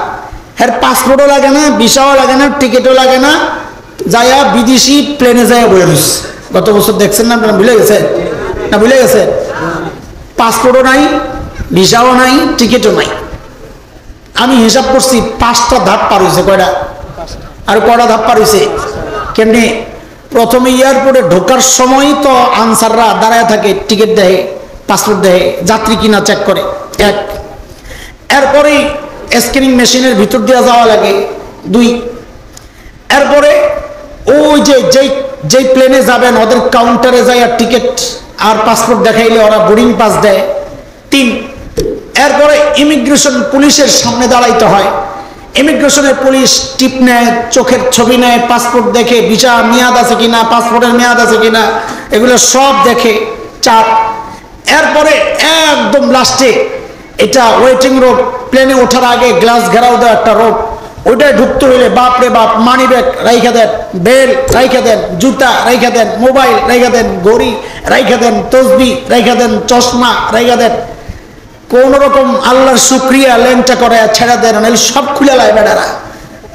এর পাসপোর্টও লাগে না, ভিসাও লাগে না, টিকিটও লাগে না, যাইয়া বিদেশি প্লেনে যায় বয়ে রয়েছে। গত বছর দেখছেন না আপনারা? ভুলে গেছেন না? ভুলে গেছেন? পাসপোর্টও নাই, ভিসাও নাই, টিকিটও নাই। আমি হিসাব করছি 5টা ধাপ পার হয়েছে। কয়টা? আর কয়টা ধাপ পার হয়েছে? কেমনি? প্রথমে এয়ারপোর্টে ঢোকার সময় তো আনসাররা দাঁড়ায় থাকে, টিকিট দেয়, পাসপোর্ট দেয়, যাত্রী কিনা চেক করে। এক, এরপরে স্ক্যানিং মেশিনের ভিতর দিয়ে যাওয়া লাগে। 2, এরপরে ওই যেই প্লেনে যাবেন ওদের কাউন্টারে যায় আর টিকিট আর পাসপোর্ট দেখাইলে ওরা বোর্ডিং পাস দেয়। 3, এরপরে ইমিগ্রেশন পুলিশের সামনে দাঁড়াইতে হয়। ইমিগ্রেশনের পুলিশ টিপ নেয়, চোখের ছবি নেয়, পাসপোর্ট দেখে, ভিসা মেয়াদ আছে কিনা, পাসপোর্টের মেয়াদ আছে কিনা, এগুলো সব দেখে। 4, এরপরে একদম লাস্টে এটা ওয়েটিং রুম, প্লেনে ওঠার আগে গ্লাস ঘেরাও দেওয়া একটা রোড, ওইটায় ঢুকতে হইলে বাপরে বাপ, মানি ব্যাগ রাইখা দেন, বেল রাইখা দেন, জুতা রাইখা দেন, মোবাইল রাইখা দেন, ঘড়ি রাইখা দেন, তসবি রাইখা দেন, চশমা রাইখা দেন। কোন রকম আল্লাহর শুকরিয়া লেনটা করে ছেড়ে দেন, সব খুলে লাই বেড়ারা।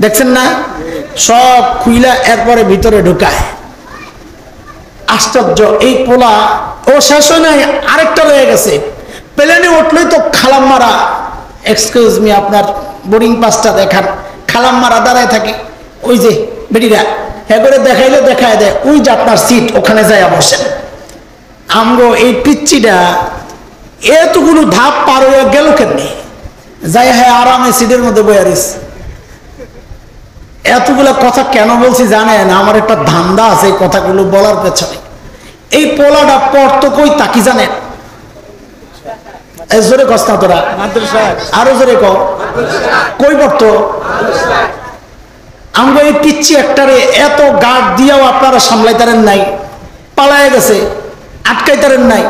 দেখছেন না? সব খুইলা এরপরে ভিতরে ঢুকায়। আশ্চর্য, এই পোলা ও শেষ হয় নাই, আরেকটা রয়ে গেছে। প্লেনে উঠলেই তো খালাম মারা, এক্সকিউজ মি, আপনার বোর্ডিং পাসটা দেখান। খালাম মারা দাঁড়ায় থাকে, ওই যে বেটিরা হ্যাঁ করে দেখাইলে দেখায় দেয়, ওই যে আপনার সিট, ওখানে যায় বসেন। আমগো এই পিচ্চিটা এতগুলো ধাপ পার হয়ে গেল কেমনি? যাই হ্যাঁ আরামে সিটের মধ্যে বয়ে দিস। এতগুলা কথা কেন বলছি জানেন? আমার একটা ধান্দা আছে এই কথাগুলো বলার পেছনে। এই পোলাটা পড়তো কই তা কি জানেন? জোরে কস না তোরা, আরো জোরে কই পড়তো? আমরা এই পিচ্ছি একটারে এত গার্ড দিয়েও আপনারা সামলাইতারেন নাই, পালায় গেছে, আটকাইতারেন নাই।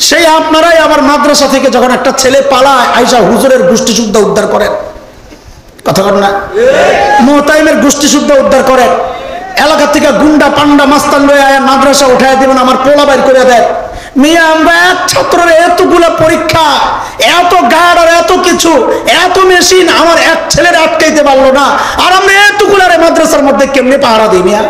সেই আপনারাই আবার মাদ্রাসা থেকে যখন একটা ছেলে পালায় আইসা হুজুরের গোষ্ঠী শুদ্ধ উদ্ধার করেন, কথা বলেন না? মোতাইমের গোষ্ঠী শুদ্ধ উদ্ধার করেন, এলাকা থেকে গুন্ডা পান্ডা মাস্তান লয়ে আয়া মাদ্রাসা উঠাই দেবেন, আমার পোলা বাইর করে দেয়। মিয়া আমরা এক ছাত্রের এতগুলা পরীক্ষা, এত গার্ড আর এত কিছু, এত মেশিন, আমার এক ছেলের আটকাইতে পারলো না, আর আমরা এতগুলারে মাদ্রাসার মধ্যে কেমনে পাহারা দিই? মিয়া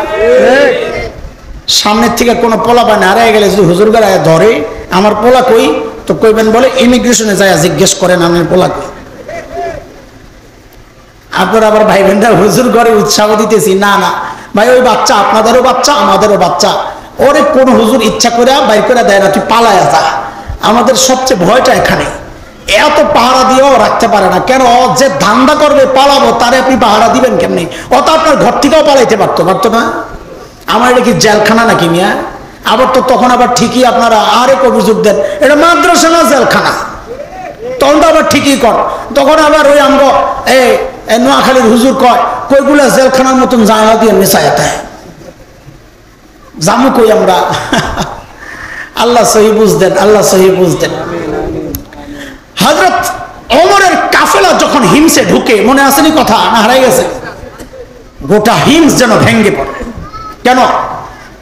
সামনের থেকে কোনো পোলা পায় না, হারাই গেলে যদি হুজুর গাড়ায় ধরে আমার পোলা কই, তো কইবেন বলে ইমিগ্রেশনে যায় জিজ্ঞেস করেন আমার পোলা কই। আপনারা আবার ভাই বোনরা হুজুর ঘরে উৎসাহ দিতেছি, না না ভাই ওই বাচ্চা আপনাদেরও বাচ্চা আমাদেরও বাচ্চা, ওরে কোন হুজুর ইচ্ছা করে বাইর করে দেয় না, তুই পালায় যা। আমাদের সবচেয়ে ভয়টা এখানে, এত পাহারা দিয়েও রাখতে পারে না কেন? যে ধান্দা করবে পালাবো তারে আপনি পাহারা দিবেন কেমনি? ও তো আপনার ঘর থেকেও পালাইতে পারতো না? আমার এটা কি জেলখানা নাকি মিয়া? আবার তো তখন আবার ঠিকই আপনারা আরেক অভিযোগ দেন এটা মাদ্রাসা না জেলখানা, তখন তো আবার ঠিকই কর। তখন আবার ওই আমরা নোয়াখালীর হুজুর কয় কইগুলা জেলখানার মতন জায়গা দিয়ে মেশায়াতে জামু কই আমরা। আল্লাহ সহি বুঝদেন, আল্লাহ সহি বুঝদেন। হযরত ওমরের কাফেলা যখন হিমসে ঢুকে, মনে আসেনি কথা না হারাই গেছে? গোটা হিমস যেন ভেঙ্গে পড়ে। কেন?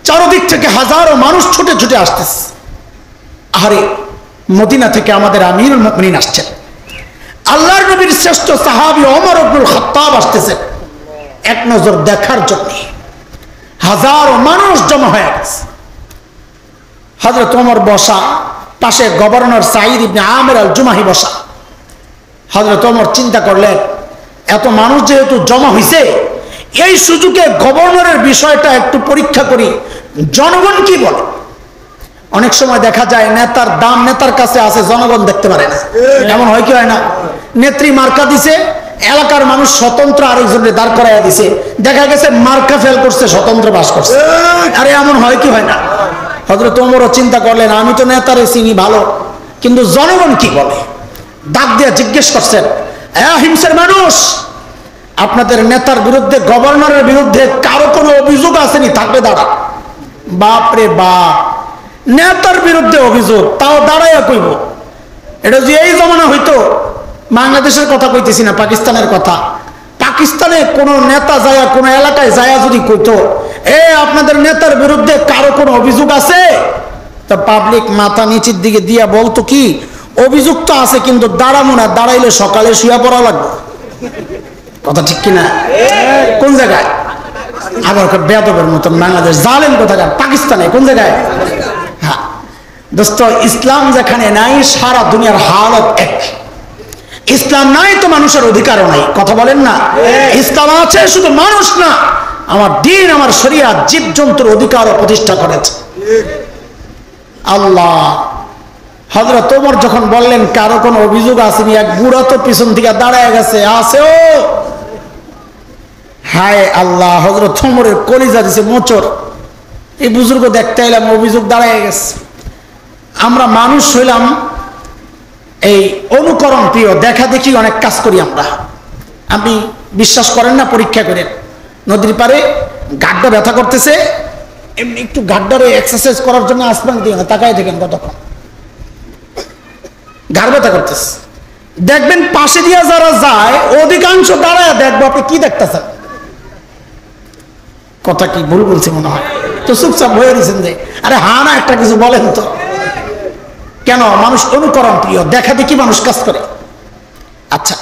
চারদিক থেকে হাজারো মানুষ ছুটে ছুটে আসতেছে। আরে মদিনা থেকে আমাদের আমিরুল মুমিনিন আসছেন, আল্লাহর নবীর শ্রেষ্ঠ সাহাবী ওমর ইবনুল খাত্তাব আসতেছেন এক নজর দেখার জন্য। হাজারো মানুষ জমা হয়ে গেছে। হযরত ওমর বসা, পাশে গভর্নর সাঈদ ইবনে আমির আল জুমাহি বসা। হযরত ওমর চিন্তা করলেন এত মানুষ যেহেতু জমা হইছে, এই সুযোগে গভর্নরের বিষয়টা একটু পরীক্ষা করি, জনগণ কি বলে। অনেক সময় দেখা যায় নেতার দাম নেতার কাছে আছে, জনগণ দেখতে পারে না। এমন হয় কি হয় না? নেত্রী মার্কা দিছে, এলাকার মানুষ স্বতন্ত্র আরেকজনের দাঁড় করাইয়া দিছে, দেখা গেছে মার্কা ফেল করছে, স্বতন্ত্র বাস করছে। আরে এমন হয় কি হয় না? হযরত ওমরও চিন্তা করলেন আমি তো নেতারে চিনি ভালো, কিন্তু জনগণ কি বলে। ডাক দিয়ে জিজ্ঞেস করছেন, হিমসের মানুষ, আপনাদের নেতার বিরুদ্ধে, গভর্নরের বিরুদ্ধে কারো কোনো অভিযোগ আসেনি? থাকবে দাঁড়া। বাপরে বাপ, নেতার বিরুদ্ধে অভিযোগ, তাও দাঁড়াইয়া কইব। এটা যে এই জমানা হইতো, বাংলাদেশের কথা কইতেছি না, পাকিস্তানের কথা। পাকিস্তানে কোন নেতা যায়া কোন এলাকায় যায়া যদি কইতো আপনাদের নেতার বিরুদ্ধে কারো কোনো অভিযোগ আছে, তা পাবলিক মাথা নিচের দিকে দিয়া বলতো কি, অভিযোগ তো আছে কিন্তু দাঁড়াবো না, দাঁড়াইলে সকালে শুয়া পড়া লাগবে। কথা ঠিক কিনা? কোন জায়গায়? আবার বেয়াদবের মতন বাংলাদেশ, জালেম কোথাকার, পাকিস্তানে কোন জায়গায়? হ্যাঁ দোস্ত, ইসলাম যেখানে নাই সারা দুনিয়ার হালত এক। ইসলাম নাই তো মানুষের অধিকারও নাই, কথা বলেন না? ইসলাম আছে শুধু মানুষ না, আমার দিন আমার শরিয়াত জীবজন্তুর অধিকারও প্রতিষ্ঠা করেছে আল্লাহ। হযরত ওমর যখন বললেন কারো কোনো অভিযোগ আসেনি, এক বুড়া তো পিছন থেকে দাঁড়ায় গেছে, আসেও হায় আল্লাহ। হযরত ওমরের কলিজা দিছে মোচর, এই বুজুর্গ দেখতে এলাম অভিযোগ দাঁড়ায় গেছে। আমরা মানুষ হইলাম এই অনুকরণ প্রিয়, দেখা দেখি অনেক কাজ করি আমরা। আপনি বিশ্বাস করেন না? পরীক্ষা করেন। নদীর পারে গাড্ডা ব্যথা করতেছে, এমনি একটু গাড্ডারে এক্সারসাইজ করার জন্য আসমান দিয়ে না, তাকায় দেখেন কতক্ষণ ঘাড় ব্যথা করতেছে। দেখবেন পাশে দিয়ে যারা যায় অধিকাংশ দাঁড়ায় দেখবো আপনি কি দেখতেছেন। কথা কি ভুল বলছি মনে হয়? তো চুপচাপ হয়ে দিয়েছেন যে আরে হা না, একটা কিছু বলেন তো। কেন? মানুষ অনুকরণ প্রিয়, দেখা দেখি মানুষ কাজ করে। আচ্ছা,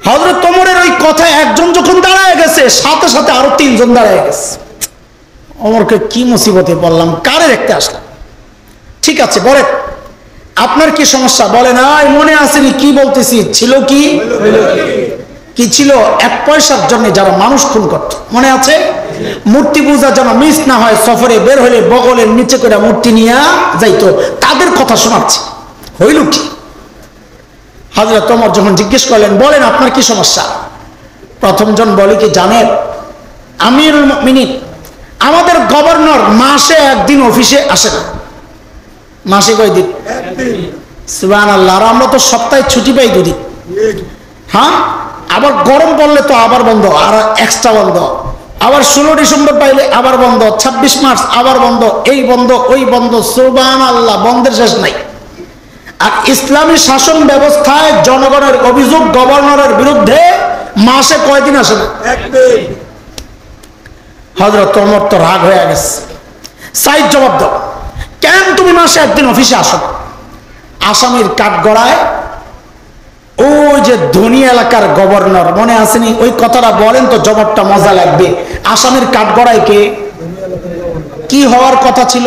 হযরত ওমরের ওই কথা একজন যখন দাঁড়ায় গেছে, সাথে সাথে আরো তিনজন দাঁড়ায় গেছে। ওমরকে কি মুসিবতে পড়লাম, কারে দেখতে আসলাম। ঠিক আছে বলেন আপনার কি সমস্যা, বলেন। মনে আসেনি কি বলতেছি, ছিল কি? কি ছিল? এক পয়সার জন্য যারা মানুষ খুন করত, মনে আছে? মূর্তি পূজা যেন মিস না হয়, সফরে বের হলে বগলের নিচে করে মূর্তি নিয়ে যাইতো, তাদের কথা শোনাচ্ছে। হইল কি? হযরত ওমর যখন জিজ্ঞেস করলেন, বলেন আপনার কি সমস্যা? প্রথম জন বলে কি জানেন, আমিরুল মুমিনিন আমাদের গভর্নর মাসে একদিন অফিসে আসে না। মাসে কয়দিন? সুবহানাল্লাহ। আর আমরা তো সপ্তাহে ছুটি পাই দুদিন। হ্যাঁ, আবার গরম পড়লে তো আবার বন্ধ, আর এক্সট্রা বন্ধ, আবার 16 ডিসেম্বর পাইলে আবার বন্ধ, 26 মার্চ আবার বন্ধ, এই বন্ধ ওই বন্ধ, সুবহানাল্লাহ, বন্ধের শেষ নাই। আর ইসলামী শাসন ব্যবস্থায় জনগণের অভিযোগ গভর্নরের বিরুদ্ধে মাসে কয়দিন আসে না? একদিন। হযরত ওমর তো রাগ হয়ে গেছে। সাইদ জবাব দাও, কেন তুমি মাসে একদিন অফিসে আসো? আসামির কাঠগড়ায় ওই যে ধনী এলাকার গভর্নর, মনে আসেনি? ওই কথাটা বলেন তো, জবাবটা মজা লাগবে। আসামির কাঠগড়ায় কে? কি হওয়ার কথা ছিল?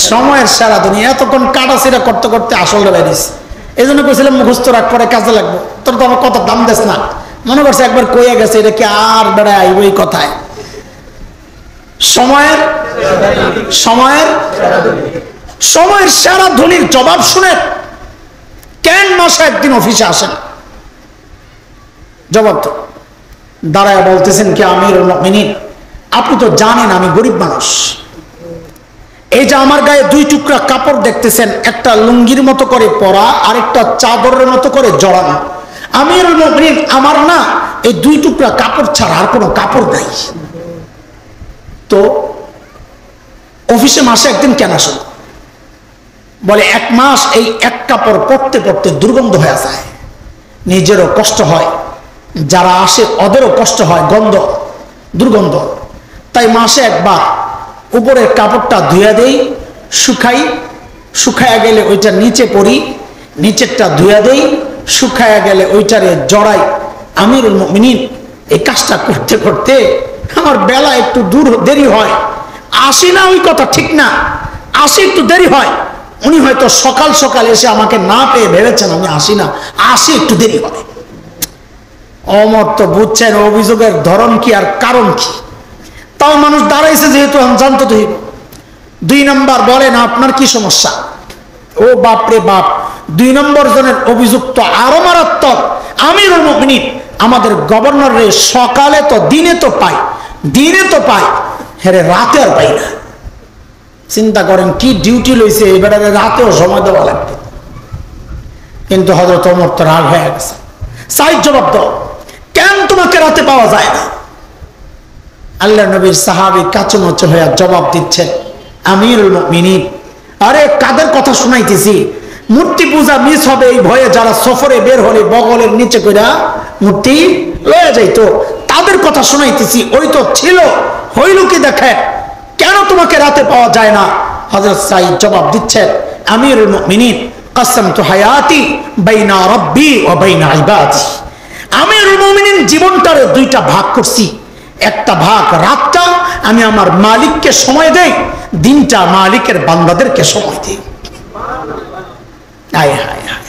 সময়ের সেরা ধনী। এতক্ষণ কাটাছিরা করতে করতে আসলটা বেরিয়েছে। এই জন্য কইছিলাম মুখস্থ রাখ, পরে কাজে লাগবো। তোর তো আমার কথা দাম দেস না, মনে করছে একবার কইয়া গেছে, এটা কি আর বেড়ায় আইব এই কথায়? সময়ের সময়ের সময়ের সেরা ধনীর জবাব শুনে কেন মাসে একদিন অফিসে আসেন? জবাব তো দাঁড়ায় বলতেছেন কি, আমিরুল মুমিনিন আপনি তো জানেন আমি গরিব মানুষ। এই যে আমার গায়ে 2 টুকরা কাপড় দেখতেছেন, একটা লুঙ্গির মতো করে পরা, আরেকটা চাদরের মতো করে জড়ানো। আমিরুল মুমিনিন আমার না এই 2 টুকরা কাপড় ছাড়া আর কোনো কাপড় নাই। তো অফিসে মাসে একদিন কেন আসেন? বলে 1 মাস এই এক কাপড় পরতে পরতে দুর্গন্ধ হয়ে যায়, নিজেরও কষ্ট হয়, যারা আসে ওদেরও কষ্ট হয়, গন্ধ দুর্গন্ধ। তাই মাসে একবার উপরের কাপড়টা ধুয়ে দেই, শুকায়া গেলে ওইটা নিচে পরি, নিচেরটা ধুয়ে দেই, শুকায়া গেলে ওইটারে জড়াই। আমিরুল মুমিনিন এই কাজটা করতে করতে আমার বেলা একটু দেরি হয়। আসি না ওই কথা ঠিক না, আসি একটু দেরি হয়। উনি হয়তো সকাল সকাল এসে আমাকে না পেয়ে ভেবেছেন আমি আসি না, আসি একটু দেরি হয়। ওমর তো বুঝছেন অভিযোগের ধরন কি আর কারণ কি। তাও মানুষ দাঁড়াইছে যেহেতু জানতে তো 2 নম্বর বলেন আপনার কি সমস্যা? ও বাপ রে বাপ, 2 নম্বর জনের অভিযোগ তো আরো মারাত্মক। আমিরুল মুমিনিন আমাদের গভর্নর রে সকালে তো দিনে তো পাই, হেরে রাতে আর পাই না। চিন্তা করেন কি ডিউটি লইছে, এবারে রাতেও সময় দেওয়া লাগবে। কিন্তু হযরত ওমর তো রাগ হয়ে গেছে। সাইদ জবাব দাও, কেন তোমাকে রাতে পাওয়া যায় না? আল্লাহ নবীর সাহাবী কাচুমচু হয়ে জবাব দিচ্ছেন, আমিরুল মুমিনিন আরে কাদের কথা শুনাইতেছি? মূর্তি পূজা মিস হবে এই ভয়ে যারা সফরে বের হলে বগলের নিচে কইরা মূর্তি লয়ে যাইতো, তাদের কথা শুনাইতেছি। ওই তো ছিল, হইল কি দেখে, কেন তোমাকে রাতে পাওয়া যায় না? হযরত সাইদ জবাব দিচ্ছেন, আমিরুল মুমিনিন কাসামতু হায়াতি বাইনা রাব্বি ওয়া বাইনা ইবাদি। আমিরুল মুমিনিন জীবনটারে 2টা ভাগ করছি। একটা ভাগ রাতটা আমি আমার মালিককে সময় দেই, দিনটা মালিকের বান্দাদেরকে সময় দিই। হায় হায় হায়,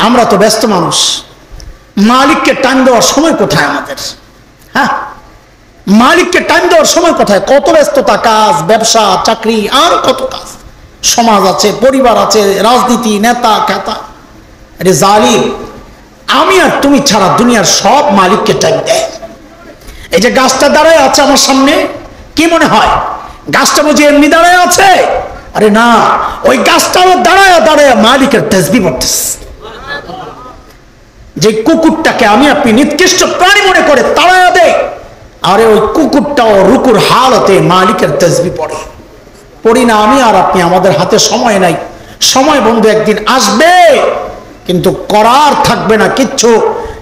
আমরা তো ব্যস্ত মানুষ, মালিককে টাইম দেওয়ার সময় কোথায় আমাদের? হ্যাঁ, মালিককে টাইম দেওয়ার সময় কোথায়? কত ব্যস্ততা, কাজ, ব্যবসা, চাকরি, আর কত কাজ, সমাজ আছে, পরিবার আছে, রাজনীতি, নেতা খেতা। আরে জালিম, আমি আর তুমি ছাড়া দুনিয়ার সব মালিককে টাইম দেয়। এই যে গাছটা দাঁড়ায় আছে আমার সামনে, কি মনে হয় গাছটা বুঝি এমনি দাঁড়ায় আছে? আরে না, ওই গাছটাও দাঁড়ায় দাঁড়ায় মালিকের তাসবিহ পড়তেছে। যে কুকুরটাকে আমি আপনি নিকৃষ্ট প্রাণী মনে করে তাড়ায়া দেয়, আরে ওই কুকুরটাও রুকুর হালতে মালিকের তাসবিহ পড়ি না আমি আর আপনি? আমাদের হাতে সময় নাই। সময় বন্ধু একদিন আসবে, কিন্তু করার থাকবে না কিচ্ছু।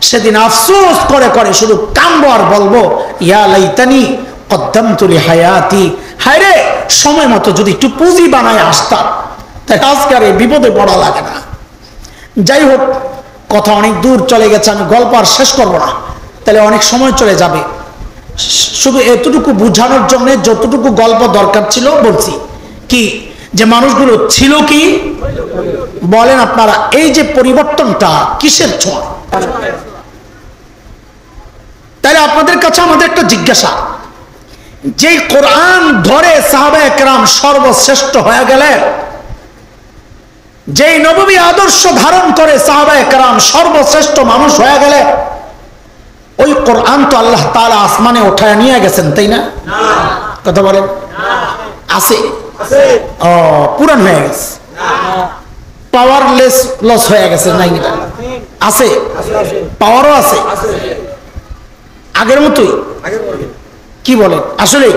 সেদিন আফসোস করে করে শুধু কাঁদবো আর বলবো, ইয়া লাইতানি কদ্দামতু লিহায়াতি, হায় রে সময় মতো যদি একটু পুঁজি বানায় আসতাম, তাই আজকে আর এই বিপদে পড়া লাগে না। যাই হোক, কথা অনেক দূর চলে গেছে, আমি গল্প আর শেষ করবো না, তাহলে অনেক সময় চলে যাবে। শুধু এতটুকু বুঝানোর জন্য যতটুকু গল্প দরকার ছিল বলছি, কি যে মানুষগুলো ছিল কি বলেন আপনারা? এই যে পরিবর্তনটা কিসের ছোঁয়া? তাহলে আপনাদের কাছে আমাদের একটা জিজ্ঞাসা, যে কোরআন ধরে সাহাবায়ে কেরাম সর্বশ্রেষ্ঠ হয়ে গেলেন, যেই নববী আদর্শ ধারণ করে সাহাবায়ে কেরাম সর্বশ্রেষ্ঠ মানুষ হয়ে গেলে, ওই কোরআন তো আল্লাহ তাআলা আসমানে উঠায় নিয়ে গেছেন, তাই না? কথা বলেন, আছে? ও পুরান হয়ে গেছে, পাওয়ারলেস লস হয়ে গেছে, নাই আছে, পাওয়ারও আছে আগের মতোই। কি বলেন আসলে?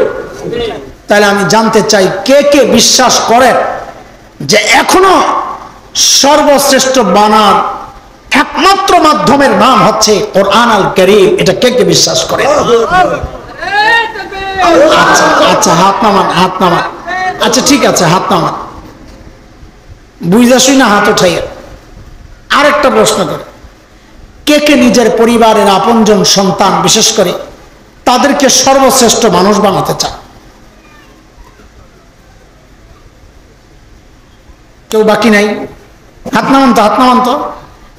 তাহলে আমি জানতে চাই কে কে বিশ্বাস করেন যে এখনো সর্বশ্রেষ্ঠ বানার একমাত্র মাধ্যমের নাম হচ্ছে কোরআন আল কারীম? এটা কে কে বিশ্বাস করে? আচ্ছা আচ্ছা, হাত নামান, হাত নামান। আচ্ছা ঠিক আছে, হাত নামান, বুঝা শুই না হাত উঠাইয়া। আরেকটা প্রশ্ন করে, কে কে নিজের পরিবারের আপনজন সন্তান বিশেষ করে তাদেরকে সর্বশ্রেষ্ঠ মানুষ বানাতে চান? কেউ বাকি নাই? হাত নামান তো, হাত নামান তো।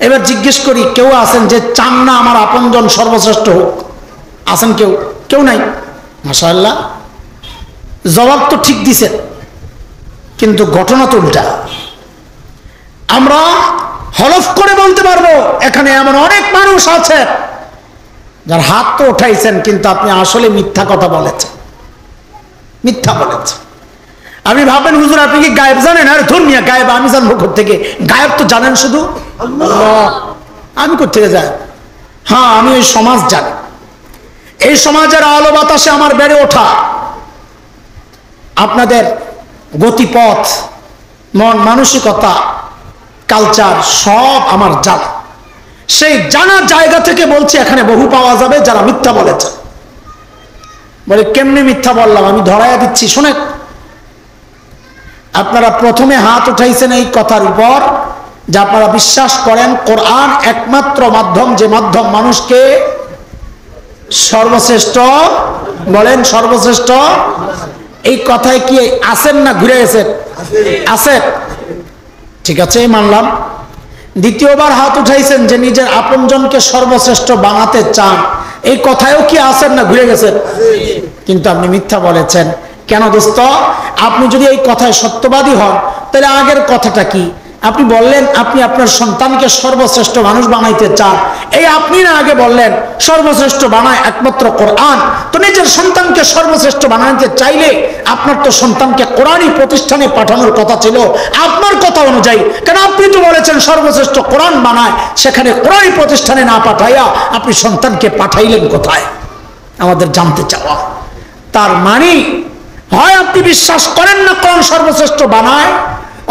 এবার জিজ্ঞেস করি, কেউ আছেন যে চান না আমার আপনজন সর্বশ্রেষ্ঠ হোক? আছেন কেউ? কেউ নাই? মাশাআল্লাহ, জবাব তো ঠিক দিছেন, কিন্তু ঘটনা তো উল্টা। আমরা হলফ করে বলতে পারবো এখানে এমন অনেক মানুষ আছে যার হাত তো উঠাইছেন, কিন্তু আপনি আসলে মিথ্যা কথা বলেছেন, মিথ্যা বলেছেন। আপনি ভাবেন হুজুর আপনি কি গায়েব জানেন? আর ধর্মিয়া গায়েব আমি জানবো কোত্থেকে? গায়েব তো জানেন শুধু আল্লাহ। আমি কোত্থেকে যাই? হ্যাঁ, আমি ওই সমাজ জানি, এই সমাজের আলো বাতাসে আমার বেড়ে ওঠা, আপনাদের গতিপথ, মন মানসিকতা, কালচার সব আমার জানা। সেই জানার জায়গা থেকে বলছি এখানে বহু পাওয়া যাবে যারা মিথ্যা বলেছে। বলে কেমনে মিথ্যা বললাম? আমি ধরাইয়া দিচ্ছি, শোনেন। আপনারা প্রথমে হাত উঠাইছেন এই কথার উপর যে আপনারা বিশ্বাস করেন কোরআন একমাত্র মাধ্যম, যে মাধ্যম মানুষকে সর্বশ্রেষ্ঠ, বলেন সর্বশ্রেষ্ঠ। এই কথায় কি আছেন না ঘুরে গেছেন? আছেন, ঠিক আছে, মানলাম। দ্বিতীয়বার হাত উঠাইছেন যে নিজের আপনজনকে সর্বশ্রেষ্ঠ বানাতে চান, এই কথায়ও কি আছেন না ঘুরে গেছেন? কিন্তু আপনি মিথ্যা বলেছেন। কেন দোস্ত? আপনি যদি এই কথায় সত্যবাদী হন তাহলে আগের কথাটা কি? আপনি বললেন আপনি আপনার সন্তানকে সর্বশ্রেষ্ঠ মানুষ বানাইতে চান, এই আপনি না আগে বললেন সর্বশ্রেষ্ঠ বানায় একমাত্র কোরআন। তো নিজের সন্তানকে সর্বশ্রেষ্ঠ বানাইতে চাইলে আপনার তো সন্তানকে কোরআনই প্রতিষ্ঠানে পাঠানোর কথা ছিল, আপনার কথা অনুযায়ী। কেন আপনি তো বলেছেন সর্বশ্রেষ্ঠ কোরআন বানায়, সেখানে কোরআনই প্রতিষ্ঠানে না পাঠাইয়া আপনি সন্তানকে পাঠাইলেন কোথায়? আমাদের জানতে চাওয়া। তার মানে হয় আপনি বিশ্বাস করেন না কোরআন সর্বশ্রেষ্ঠ বানায়,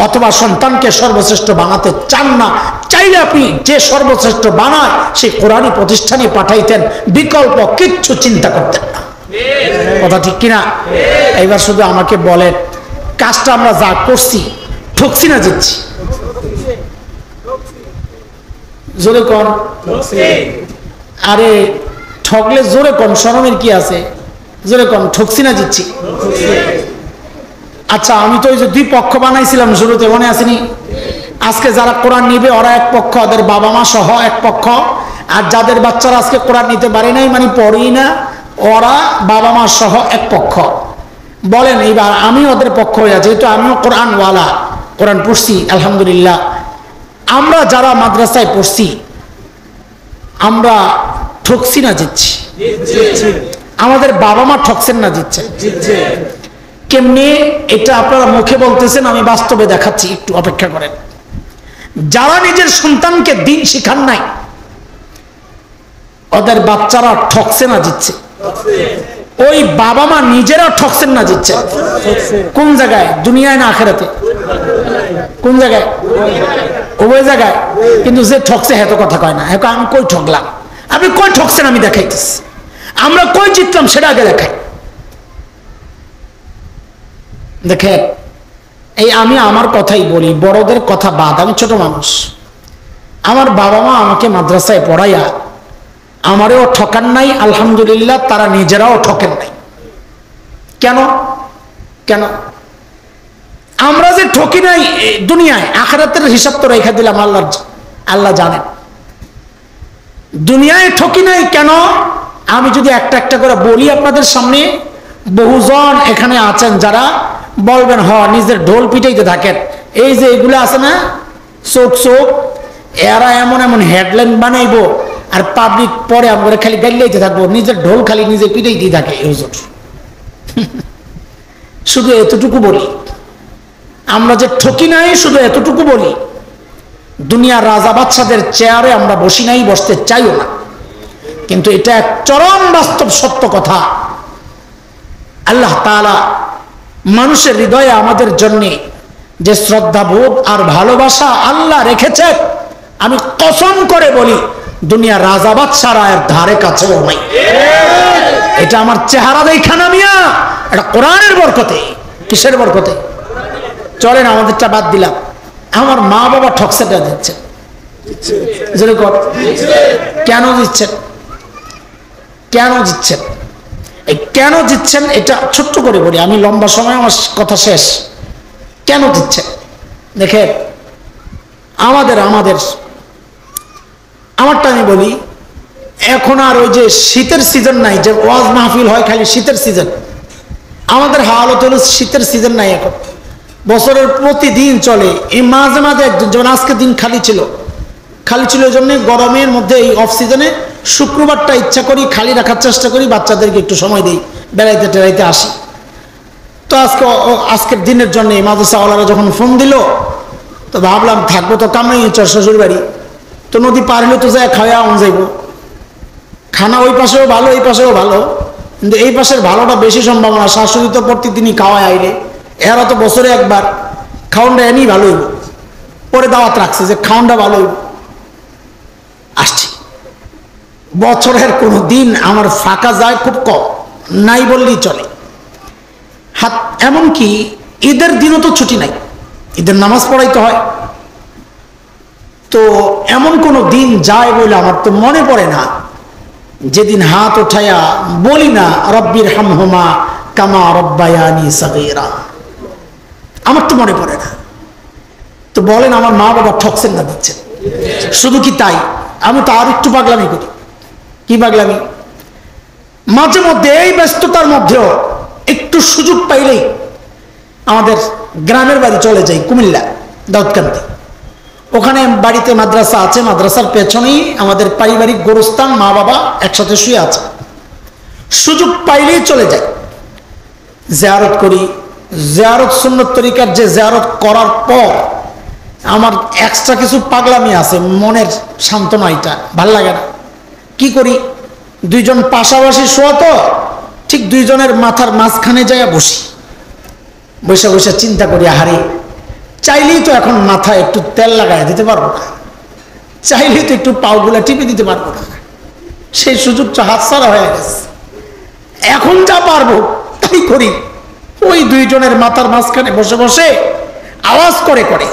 অথবা সন্তানকে সর্বশ্রেষ্ঠ বানাতে চান না। চাইলে আপনি যে সর্বশ্রেষ্ঠ বানায় সেই কোরআনই প্রতিষ্ঠানে পাঠাইতেন, বিকল্প কিচ্ছু চিন্তা করতেন না। কথা ঠিক কিনা? এইবার শুধু আমাকে বলেন, কাজটা আমরা যা করছি ঠকছি না জিতছি? জোরে কোন? আরে ঠকলে জোরে কোন, শরমের কি আছে? জোরে কোন, ঠকছি না জিতছি? আচ্ছা, আমি তো ওই যে দুই পক্ষ বানাইছিলাম শুরুতে, মনে আসেনি? আজকে যারা কোরআন নিবে ওরা এক পক্ষ, ওদের বাবা মা সহ এক পক্ষ, আর যাদের বাচ্চারা আজকে কোরআন নিতে পারে নাই, মানে পড়েই না, ওরা বাবা মা সহ এক পক্ষ। বলেন এইবার আমি ওদের পক্ষ হয়ে, যেহেতু আমিও কোরআনওয়ালা, কোরআন পড়ছি আলহামদুলিল্লাহ। আমরা যারা মাদ্রাসায় পড়ছি আমরা ঠকছি না জিতছি? আমাদের বাবা মা ঠকছেন না জিতছেন? কেমনি? এটা আপনারা মুখে বলতেছেন, আমি বাস্তবে দেখাচ্ছি, একটু অপেক্ষা করেন। যারা নিজের সন্তানকে দিন শিখান নাই ওদের বাচ্চারা ঠকছে না জিতছে? ওই বাবা মা নিজেরা ঠকছেন না জিতছে? কোন জায়গায়? দুনিয়ায় না আখিরাতে? কোন জায়গায়? উভয় জায়গায়। কিন্তু যে ঠকছে হেত কথা কয় না, এখন আমি কই ঠকলাম? আপনি কই ঠকছেন আমি দেখাইতেছি, আমরা কই জিতলাম সেটা আগে দেখাই। দেখেন, এই আমি আমার কথাই বলি, বড়দের কথা বাদ, আমি ছোট মানুষ। আমার বাবা মা আমাকে মাদ্রাসায় পড়াইয়া আমারও ঠকান নাই আলহামদুলিল্লাহ, তারা নিজেরাও ঠকেন নাই। কেন? কেন আমরা যে ঠকি নাই দুনিয়ায়, আখিরাতের হিসাব তো রেখে দিলাম, আল্লাহ জানেন। দুনিয়ায় ঠকি নাই কেন? আমি যদি একটা একটা করে বলি আপনাদের সামনে, বহুজন এখানে আছেন যারা বলবেন হ নিজের ঢোল পিটাইতে থাকেন। এই যে এগুলো আছে না, চোখ চোখ, এরা এমন এমন হেডলাইন বানাইবো আর পাবলিক পরে আমরা খালি গাইলাইতে থাকবো, নিজের ঢোল খালি নিজে পিটাইতেই থাকে। হুজুর শুধু এতটুকু বলি, আমরা যে ঠকি নাই শুধু এতটুকু বলি, দুনিয়ার রাজা বাদশাদের চেয়ারে আমরা বসি নাই, বসতে চাইও না। কিন্তু এটা এক চরম বাস্তব সত্য কথা। আল্লাহ তাআলা মানুষের হৃদয়ে আমাদের জন্য যে শ্রদ্ধাবোধ আর ভালোবাসা আল্লাহ রেখেছে, আমি কসম করে বলি দুনিয়ার রাজা বাদশারা এর ধারে কাছেও নাই। এটা আমার চেহারা দেখা না মিয়া, এটা কোরআনের বরকতে। কিসের বরকতে? চলেন আমাদেরটা বাদ দিলাম, আমার মা বাবা ঠকসেটা দিচ্ছেন। কেন দিচ্ছেন? কেন দিচ্ছেন? এই কেন দিচ্ছেন এটা ছোট্ট করে বলি, আমি লম্বা সময় আমার কথা শেষ। কেন দিচ্ছেন দেখে, আমারটা আমি বলি, এখন আর ওই যে শীতের সিজন নাই, যে ওয়াজ মাহফিল হয় খালি শীতের সিজন। আমাদের হালত হলো শীতের সিজন নাই এখন, বছরের প্রতিদিন চলে। এই মাঝে মাঝে একজন, যেমন আজকে দিন খালি ছিল এই জন্য গরমের মধ্যে এই অফ সিজনে শুক্রবারটা ইচ্ছা করি খালি রাখার চেষ্টা করি, বাচ্চাদেরকে একটু সময় দিই, বেড়াইতে টেড়াইতে আসি। তো আজকের দিনের জন্য মাদ্রাসাওয়ালারা যখন ফোন দিল, তো ভাবলাম থাকবো তো কামাই চর শ্বশুর বাড়ি, তো নদী পার হলে তো যায় খাওয়া আন যাইব। খানা ওই পাশেও ভালো এই পাশেও ভালো, কিন্তু এই পাশের ভালোটা বেশি সম্ভাবনা। শাশুড়ি তো প্রতিদিনই খাওয়ায় আইলে, এরা তো বছরে একবার, খাওয়ানটা এমনি ভালো হইব। পরে দাওয়াত রাখছে যে খাওয়ানটা ভালো হইব। আসছি, বছরের কোনো দিন আমার ফাঁকা যায় খুব কম, নাই বললেই চলে। এমনকি ঈদের দিনও তো ছুটি নাই, ঈদের নামাজ পড়াইতে হয়। তো এমন কোনো দিন যায় বলে আমার তো মনে পড়ে না যেদিন হাত উঠাইয়া বলি না রব্বির হামহুমা কামা রব্বায়ানি সাগীরা। আমার তো মনে পড়ে না। তো বলেন আমার মা বাবা ঠকছেন না দিচ্ছেন? শুধু কি তাই, আমি তো আর একটু পাগলামি করি। কি পাগলামি? মাঝে মধ্যে এই ব্যস্ততার মধ্যেও একটু সুযোগ পাইলেই আমাদের গ্রামের বাড়ি চলে যাই, কুমিল্লা দাউদকান্দি। ওখানে বাড়িতে মাদ্রাসা আছে, মাদ্রাসার পেছনেই আমাদের পারিবারিক গোরস্থান, মা বাবা একসাথে শুয়ে আছে। সুযোগ পাইলেই চলে যাই, জিয়ারত করি। জিয়ারত সুন্নত তরিকার, যে জিয়ারত করার পর আমার এক্সট্রা কিছু পাগলামি আছে, মনের সান্ত্বনা, এটা ভাল লাগে না। কি করি, দুইজন পাশাপাশি শোয়া তো, ঠিক দুইজনের মাথার মাঝখানে যাইয়া বসি, বসে বসে চিন্তা করি, আহারে চাইলেই তো এখন মাথায় একটু তেল লাগাই দিতে পারবো না, চাইলেই তো একটু পাওগুলা টিপে দিতে পারবো না, সেই সুযোগটা হাতছাড়া হয়ে গেছে। এখন যা পারবো তাই করি। ওই দুইজনের মাথার মাঝখানে বসে বসে আওয়াজ করে করে,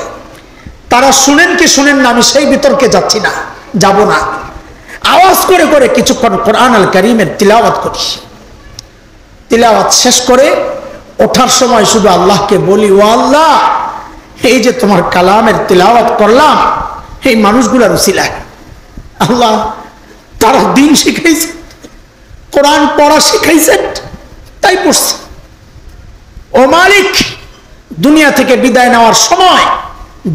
তারা শুনেন কি শুনেন না আমি সেই বিতর্কে যাচ্ছি না, যাব না, আওয়াজ করে করে কিছুক্ষণ কোরআন আল কারীমের তিলাওয়াত করি। তিলাওয়াত শেষ করে ওঠার সময় শুধু আল্লাহকে বলি, ও আল্লাহ, এই যে তোমার কালামের তিলাওয়াত করলাম এই মানুষগুলার উসিলায়, আল্লাহ তারা দিন শিখাইছে, কোরআন পড়া শিখাইছেন, তাই পড়ছে। ও মালিক, দুনিয়া থেকে বিদায় নেওয়ার সময়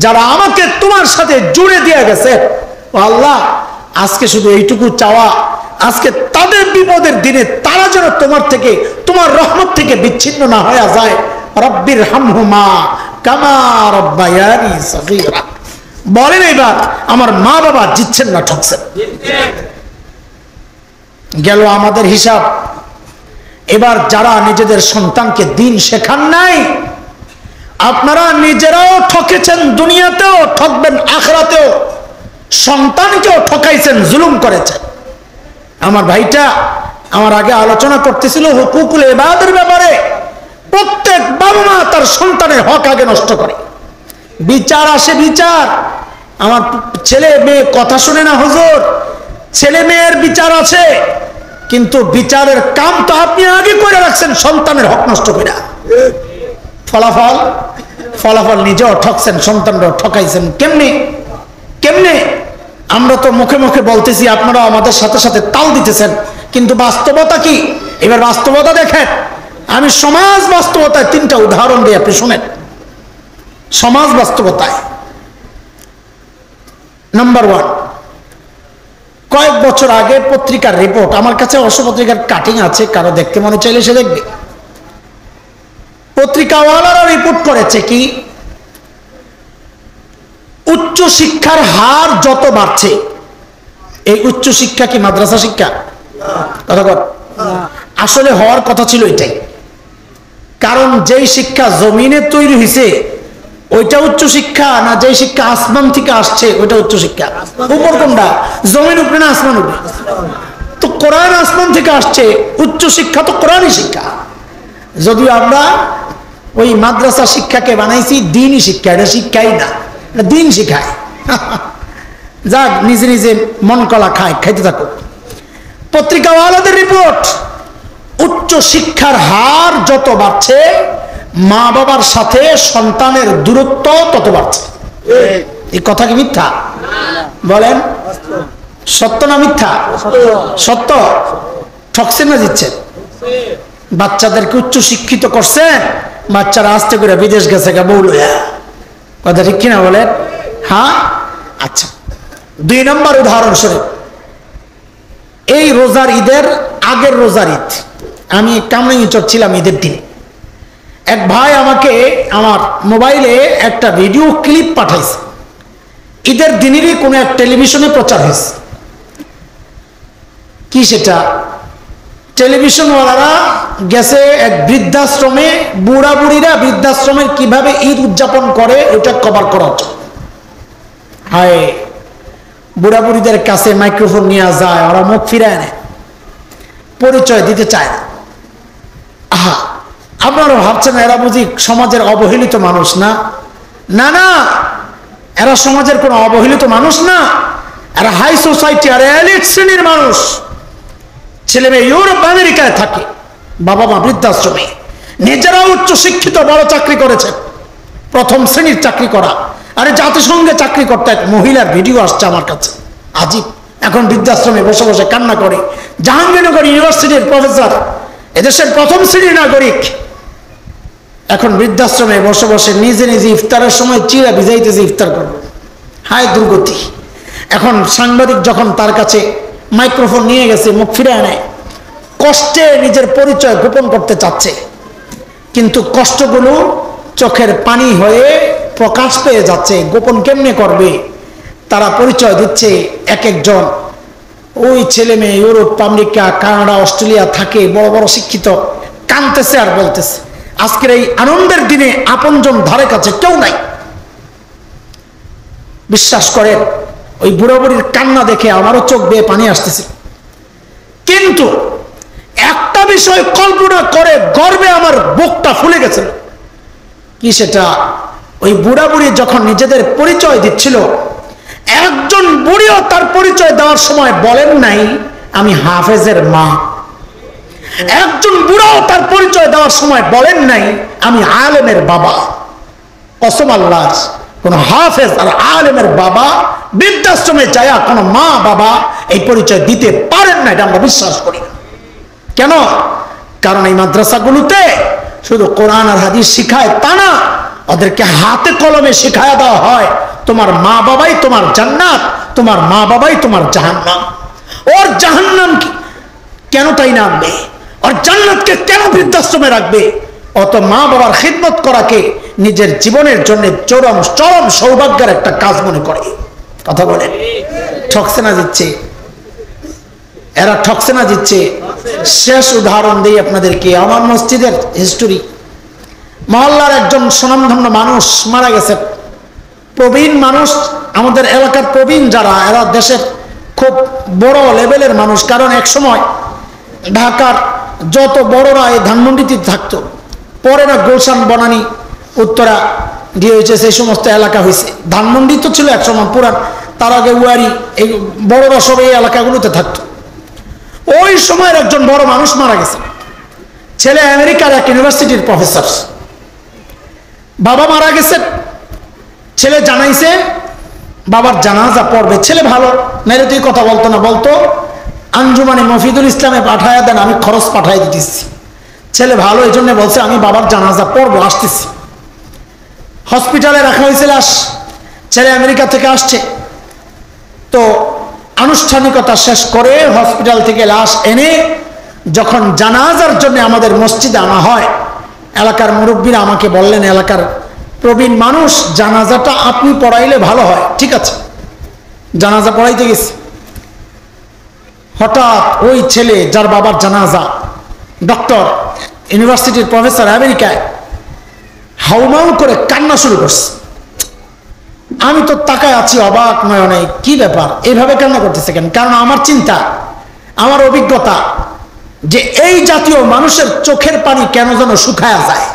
যারা আমাকে তোমার সাথে জুড়ে দিয়ে গেছে, ও আল্লাহ আজকে শুধু এইটুকু চাওয়া, আজকে তাদের বিপদের দিনে তারা যেন তোমার থেকে, তোমার রহমত থেকে বিচ্ছিন্ন না হয়ে যায়। রব্বির হামহুমা কামা রব্বায়ানি সগীরা। বলেন এবার আমার মা বাবা জিতছেন না ঠকছেন? গেল আমাদের হিসাব। এবার যারা নিজেদের সন্তানকে দিন শেখান নাই, আপনারা নিজেরাও ঠকেছেন, দুনিয়াতেও ঠকবেন, আখিরাতেও। সন্তানকেও ঠকাইছেন, জুলুম করেছেন। আমার ভাইটা আমার আগে আলোচনা করতেছিল হুকুকুল ইবাদের ব্যাপারে। প্রত্যেক বাবা মা তার সন্তানের হক আগে নষ্ট করে। বিচার আসে, বিচার, আমার ছেলে মেয়ে কথা শুনে না হুজুর, ছেলে মেয়ের বিচার আছে, কিন্তু বিচারের কাম তো আপনি আগে করে রাখছেন সন্তানের হক নষ্ট করে। ফলাফল নিজেও ঠকছেন, সন্তানরাও ঠকাইছেন। কেমনে কেমনে? আমরা তো মুখে মুখে বলতেছি, আপনারা আমাদের সাথে সাথে তাল দিতেছেন, কিন্তু বাস্তবতা কি? এবার বাস্তবতা দেখেন। আমি সমাজ বাস্তবতায় তিনটা উদাহরণ দিই, আপনি শুনেন। সমাজ বাস্তবতায় নাম্বার 1, কয়েক বছর আগে পত্রিকার রিপোর্ট, আমার কাছে অবশ্য পত্রিকার কাটিং আছে, কারো দেখতে মনে চাইলে সে দেখবে। পত্রিকাওয়ালারা রিপোর্ট করেছে কি, উচ্চ শিক্ষার হার যত বাড়ছে, এই উচ্চ শিক্ষা কি মাদ্রাসা শিক্ষা? কথা বল। আসলে হওয়ার কথা ছিল এটাই, কারণ যেই শিক্ষা জমিনে তৈরি হয়েছে ওইটা উচ্চ শিক্ষা না, যেই শিক্ষা আসমান থেকে আসছে ওইটা উচ্চ শিক্ষা? উপর কোনটা, জমিন উপরে না আসমান উপরে? তো কোরআন আসমান থেকে আসছে, উচ্চ শিক্ষা তো কোরআনই শিক্ষা। যদিও আমরা ওই মাদ্রাসা শিক্ষাকে বানাইছি দিনই শিক্ষা, এটা শিক্ষাই না, এটা দিন শিখায়। যাক, নিজে নিজে মন কলা খায়, খাইতে থাকো। পত্রিকাওয়ালাদের রিপোর্ট, উচ্চ শিক্ষার হার যত বাড়ছে মা বাবার সাথে সন্তানের দূরত্ব তত বাড়ছে। এই কথা কি মিথ্যা? বলেন, সত্য না মিথ্যা? সত্য। ঠকছেন না দিচ্ছেন? বাচ্চাদেরকে উচ্চ শিক্ষিত করছেন, বাচ্চারা আস্তে করে বিদেশ গেছে বউ লইয়া। কথা ঠিক কিনা বলেন? হ্যাঁ। আচ্ছা, 2 নম্বর উদাহরণস্বরূপ, এই রোজার ঈদের আগের রোজার ঈদ আমি কামরাঙ্গীরচর ছিলাম, ঈদের দিন এক ভাই আমাকে আমার মোবাইলে একটা ভিডিও ক্লিপ পাঠাইছে। ঈদের দিনেরই কোনো এক টেলিভিশনে প্রচার হয়েছে। কি সেটা? টেলিভিশনওয়ালারা গেছে এক বৃদ্ধাশ্রমে, বুড়া বুড়িরা বৃদ্ধাশ্রমের কিভাবে ঈদ উদযাপন করে ওটা কভার করার জন্য। হায়, বুড়া বুড়িদের কাছে মাইক্রোফোন নিয়ে যায়, ওরা মুখ ফিরায় নেয়, পরিচয় দিতে চায় না। আহা, আপনারা ভাবছেন এরা বুঝি সমাজের অবহেলিত মানুষ? না না না, এরা সমাজের কোনো অবহেলিত মানুষ না, এরা হাই সোসাইটি আর এলিট শ্রেণীর মানুষ। ছেলে মেয়ে ইউরোপ আমেরিকায় থাকে, বাবা মা বৃদ্ধাশ্রমে, নিজেরা উচ্চ শিক্ষিত, বড় চাকরি করেছে, প্রথম শ্রেণীর চাকরি করা। আরে জাতিসংঘে চাকরি করতে এক মহিলার ভিডিও আসছে আমার কাছে, আজীব। এখন বৃদ্ধাশ্রমে বসে বসে কান্না করে। জাহাঙ্গীরনগর ইউনিভার্সিটির প্রফেসর, এদেশের প্রথম শ্রেণীর নাগরিক, এখন বৃদ্ধাশ্রমে বসে বসে নিজে নিজে ইফতারের সময় চিরা ভিজাইতেছে ইফতার করবে। হায় দুর্গতি। এখন সাংবাদিক যখন তার কাছে মাইক্রোফোন নিয়ে গেছে, মুখ ফিরে নেয়, কষ্টে নিজের পরিচয় গোপন করতে চাচ্ছে, কিন্তু কষ্টগুলো চোখের পানি হয়ে প্রকাশ পেয়ে যাচ্ছে। গোপন কেমনে করবে? তারা পরিচয় দিচ্ছে এক একজন। ওই ছেলে মেয়ে ইউরোপ আমেরিকা কানাডা অস্ট্রেলিয়া থাকে, বড় বড় শিক্ষিত, কাঁদতেছে আর বলতেছে আজকের এই আনন্দের দিনে আপনজন ধারে কাছে কেউ নাই। বিশ্বাস করেন, ওই বুড়ো বুড়ির কান্না দেখে আমারও চোখ বেয়ে পানি আসতেছে। কিন্তু একটা বিষয় কল্পনা করে গর্বে আমার বুকটা ফুলে গেছিল। কি সেটা? ওই বুড়া বুড়ি যখন নিজেদের পরিচয় দিচ্ছিল, একজন বুড়িও তার পরিচয় দেওয়ার সময় বলেন নাই আমি হাফেজের মা। একজন বুড়াও তার পরিচয় দেওয়ার সময় বলেন নাই আমি আলেমের বাবা। কসম আল্লাহর, কোন হাফেজ আর আলেমের বাবা বৃদ্ধাশ্রমে যায় কোন মা বাবা এই পরিচয় দিতে পারেন না, এটা আমরা বিশ্বাস করি না। কেন? কারণ এই মাদ্রাসাগুলোতে শুধু কোরআন আর হাদিস শিখায় তা না, ওদেরকে হাতে কলমে শিখায়া দেওয়া হয় তোমার মা বাবাই তোমার জান্নাত, তোমার মা বাবাই তোমার জাহান্নাম। ওর জাহান্নাম কেন তাই নামবে, ওর জান্নাতকে কেন বৃদ্ধাশ্রমে রাখবে? অত মা বাবার খিদমত করাকে নিজের জীবনের জন্য চরম চরম সৌভাগ্যের একটা কাজ মনে করে। কথা বলেন, ঠকছে না দিচ্ছে? এরা ঠকছে না দিচ্ছে? শেষ উদাহরণ দিই আপনাদেরকে, আমার মসজিদের হিস্টোরি। মহল্লার একজন সুনামধন্য মানুষ মারা গেছেন, প্রবীণ মানুষ, আমাদের এলাকার প্রবীণ যারা, এরা দেশের খুব বড় লেভেলের মানুষ। কারণ এক সময় ঢাকার যত বড়রা এই ধানমন্ডিতে থাকতো, পরে না গুলশান বনানী উত্তরা দিয়ে হয়েছে, সেই সমস্ত এলাকা হয়েছে। ধানমন্ডি তো ছিল এক সময় পুরান, তার আগে ওয়ারি, এই বড়রা সব এই এলাকাগুলোতে থাকতো। ওই সময়ের একজন বড় মানুষ মারা গেছে, ছেলে আমেরিকার এক ইউনিভার্সিটির প্রফেসর। বাবা মারা গেছে, ছেলে জানাইছে বাবার জানাজা পড়বে। ছেলে ভালো, নাইলে তুই কথা বলতো না, বলতো আঞ্জুমানে মফিদুল ইসলামে পাঠাইয়া দেন, আমি খরচ পাঠাই দিতেছি। ছেলে ভালো, এই জন্য বলছে আমি বাবার জানাজা পড়বো, আসতেছি। হসপিটালে রাখা হয়েছিল, ছেলে আমেরিকা থেকে আসছে, তো আনুষ্ঠানিকতা শেষ করে হসপিটাল থেকে লাশ এনে যখন জানাজার জন্য আমাদের মসজিদে আনা হয়, এলাকার মুরব্বীরা আমাকে বললেন, এলাকার প্রবীণ মানুষ, জানাজাটা আপনি পড়াইলে ভালো হয়। ঠিক আছে, জানাজা পড়াইতে গেছি। হঠাৎ ওই ছেলে যার বাবার জানাজা, ডক্টর, ইউনিভার্সিটির প্রফেসর আমেরিকায়, হাউমাউ করে কান্না শুরু করছে। আমি তো তাকায় আছি অবাক নয়নে, কি ব্যাপার, এইভাবে কান্না করতেছে কেন? কারণ আমার চিন্তা, আমার অভিজ্ঞতা যে এই জাতীয় মানুষের চোখের পানি কেন যেন শুকায়া যায়।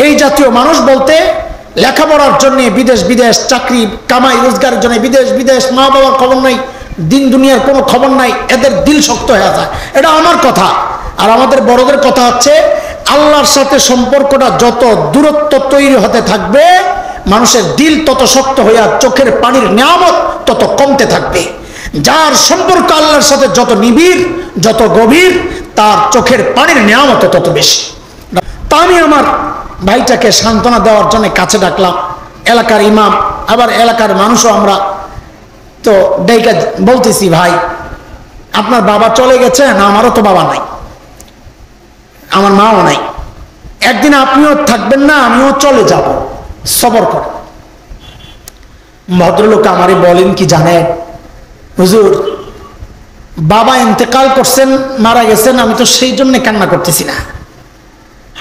এই জাতীয় মানুষ বলতে লেখাপড়ার জন্য বিদেশ বিদেশ, চাকরি কামাই রোজগারের জন্য বিদেশ বিদেশ, মা বাবার খবর নাই, দিন দুনিয়ার কোনো খবর নাই, এদের দিল শক্ত হয়ে যায়। এটা আমার কথা। আর আমাদের বড়দের কথা হচ্ছে, আল্লাহর সাথে সম্পর্কটা যত দূরত্ব তৈরি হতে থাকবে, মানুষের দিল তত শক্ত হইয়া চোখের পানির নিয়ামত তত কমতে থাকবে। যার সম্পর্ক আল্লাহর সাথে যত নিবিড়, যত গভীর, তার চোখের পানির নিয়ামত তত বেশি। তা আমি আমার ভাইটাকে সান্ত্বনা দেওয়ার জন্য কাছে ডাকলাম, এলাকার ইমাম, আবার এলাকার মানুষও আমরা। তো ডাইকা বলতেছি, ভাই আপনার বাবা চলে গেছে, না আমারও তো বাবা নাই, আমার মাও নাই, একদিন আপনিও থাকবেন না, আমিও চলে যাব, সবর করে। ভদ্রলোক আমারে বলেন কি জানেন, হুজুর বাবা ইন্তেকাল করছেন, মারা গেছেন, আমি তো সেই জন্য কান্না করতেছি না।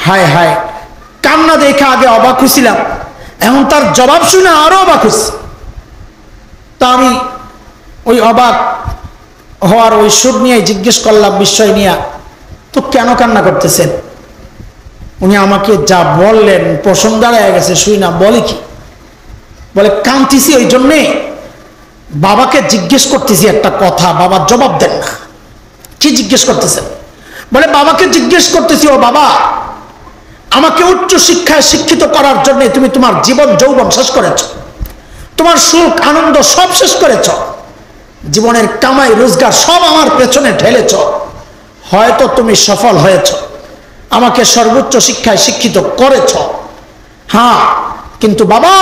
হায় হায়, কান্না দেখে আগে অবাক হয়েছিলাম, এখন তার জবাব শুনে আরো অবাক হয়েছি। তা আমি ওই অবাক হওয়ার ওই সুর নিয়ে জিজ্ঞেস করলাম, বিস্ময় নিয়ে, তো কেন কান্না করতেছেন? উনি আমাকে যা বললেন, প্রসঙ্গ দাঁড়ায় গেছে, শুই না। বলে কি? বলে কাঁদতেছি ওই জন্যে বাবাকে জিজ্ঞেস করতেছি একটা কথা, বাবা জবাব দেন না। কি জিজ্ঞেস করতেছেন? বলে বাবাকে জিজ্ঞেস করতেছি, ও বাবা, আমাকে উচ্চ শিক্ষায় শিক্ষিত করার জন্য তুমি তোমার জীবন যৌবন শেষ করেছ, তোমার সুখ আনন্দ সব শেষ করেছ, জীবনের কামাই রোজগার সব আমার পেছনে ঢেলেছ, হয়তো তুমি সফল হয়েছ, আমাকে সর্বোচ্চ শিক্ষায় শিক্ষিত করেছ, হ্যাঁ, কিন্তু বাবা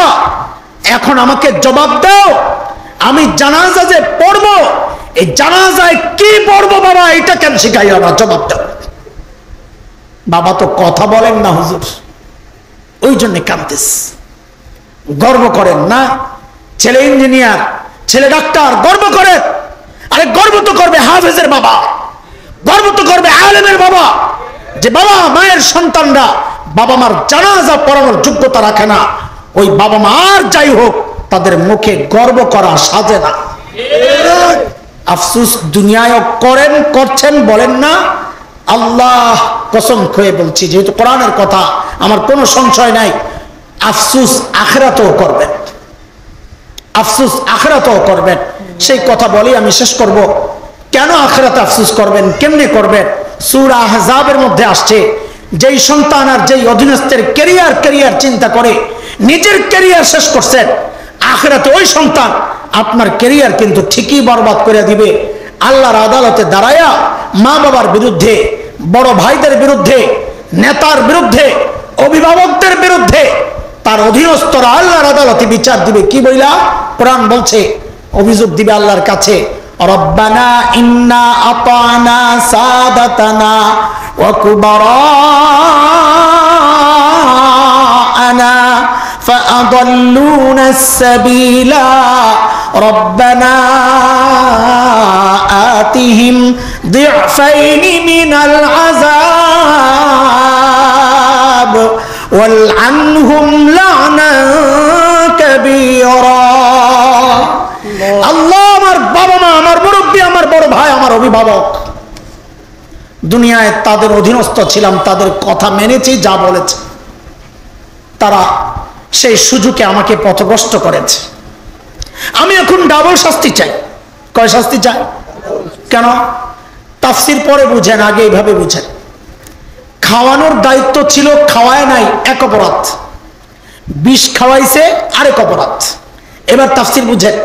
এখন আমাকে জবাব দাও, আমি জানাজা যে পড়বো, এই জানাজায় কি পড়বো বাবা, এটা কেন শিখাইও না, জবাব দাও। বাবা তো কথা বলেন না হুজুর, ওই জন্য কাঁদতেস। গর্ব করেন না, ছেলে ইঞ্জিনিয়ার, ছেলে ডাক্তার, গর্ব করেন। আরে গর্ব তো করবে হাফেজের বাবা, গর্ব তো করবে আলেমের বাবা, যে বাবা মায়ের সন্তানরা বাবা মার জানাজা পড়ানোর যোগ্যতা রাখে না, ওই বাবা মা আর যাই হোক, তাদের মুখে গর্ব করা সাজে না। আফসুস দুনিয়ায় করেন, করছেন, বলেন না? আল্লাহ কসম খেয়ে বলছি, যেহেতু কোরআনের কথা, আমার কোনো সংশয় নাই, আফসুস আখিরাতেও করবেন, আফসুস আখিরাতেও করবেন। সেই কথা বলি আমি শেষ করব। কেন আখিরাতে আফসুস করবেন, কেমনে করবেন? সূরা আহজাবের মধ্যে আসছে, যেই সন্তান আর যেই অধীনস্থের ক্যারিয়ার চিন্তা করে নিজের ক্যারিয়ার শেষ করছেন, আখিরাতে ওই সন্তান আপনার ক্যারিয়ার কিন্তু ঠিকই বরবাদ করে দিবে। আল্লাহর আদালতে দাঁড়ায়া মা বাবার বিরুদ্ধে, বড় ভাইদের বিরুদ্ধে, নেতার বিরুদ্ধে, অভিভাবকদের বিরুদ্ধে তার অধীনস্থরা আল্লাহর আদালতে বিচার দিবে। কি বইলা? কোরআন বলছে, অভিযোগ দিবে আল্লাহর কাছে, রব্বানা ইন্না আতানা সাদাতানা ওয়া কুবারানা ফাআদাল্লুনা আস-সাবিলা রব্বানা আতিহিম দি'ফাইনি মিনাল আযাব ওয়ালআনহুম লা'নান কাবীরা। আল্লাহ, আমার বাবা মা, আমার মুরব্বী, আমার বড় ভাই, আমার অভিভাবক, দুনিয়ায় তাদের অধীনস্থ ছিলাম, তাদের কথা মেনেছি, যা বলেছে, তারা সেই সুযোগে আমাকে পথভ্রষ্ট করেছে। আমি এখন ডাবল শাস্তি চাই। কয় শাস্তি চাই? কেন? তাফসীর পরে বুঝেন, আগে এইভাবে বুঝেন। খাওয়ানোর দায়িত্ব ছিল, খাওয়ায় নাই, এক অপরাধ। বিষ খাওয়াইছে, আরেক অপরাধ। এবার তাফসীর বুঝেন।